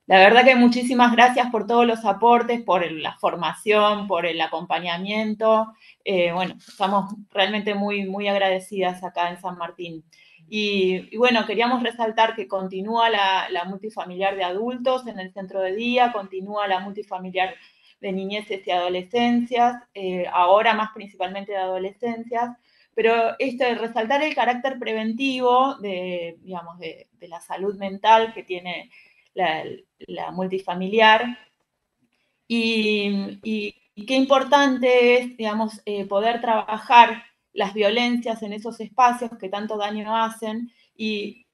La verdad que muchísimas gracias por todos los aportes, por la formación, por el acompañamiento. Bueno, estamos realmente muy, muy agradecidas acá en San Martín. Y bueno, queríamos resaltar que continúa la multifamiliar de adultos en el centro de día, continúa la multifamiliar de niñeces y adolescencias, ahora más principalmente de adolescencias, pero resaltar el carácter preventivo de, digamos, de la salud mental que tiene la multifamiliar y qué importante es, digamos, poder trabajar las violencias en esos espacios que tanto daño hacen y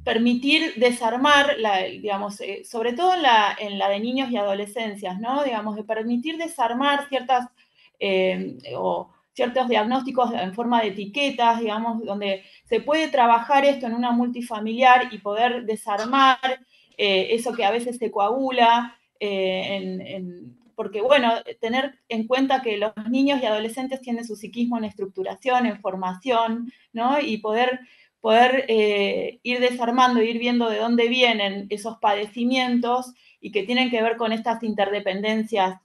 permitir desarmar, digamos, sobre todo en la de niños y adolescencias, ¿no? Digamos, de permitir desarmar ciertos diagnósticos en forma de etiquetas, digamos, donde se puede trabajar esto en una multifamiliar y poder desarmar eso que a veces se coagula, porque, bueno, tener en cuenta que los niños y adolescentes tienen su psiquismo en estructuración, en formación, ¿no? Y poder ir desarmando, ir viendo de dónde vienen esos padecimientos y que tienen que ver con estas interdependencias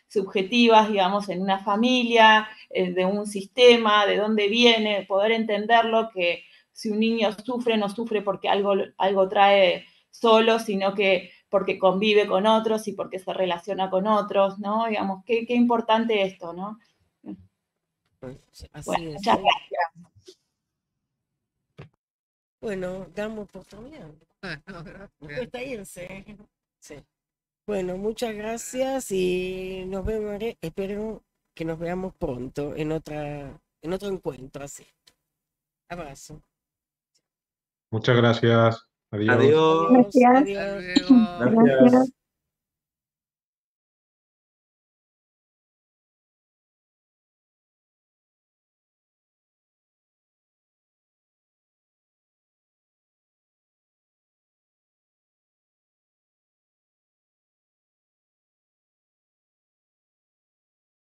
subjetivas, digamos, en una familia, de un sistema, de dónde viene, poder entenderlo, que si un niño sufre, no sufre porque algo trae solo, sino que porque convive con otros y porque se relaciona con otros, ¿no? Digamos, qué importante esto, ¿no? Así Bueno, es. muchas gracias. Bueno, damos oportunidad. Bueno, Me cuesta irse. Sí. Bueno, muchas gracias y nos vemos. Espero que nos veamos pronto en otro encuentro así. Abrazo. Muchas gracias. Adiós. Adiós. Adiós. Hasta luego. Gracias.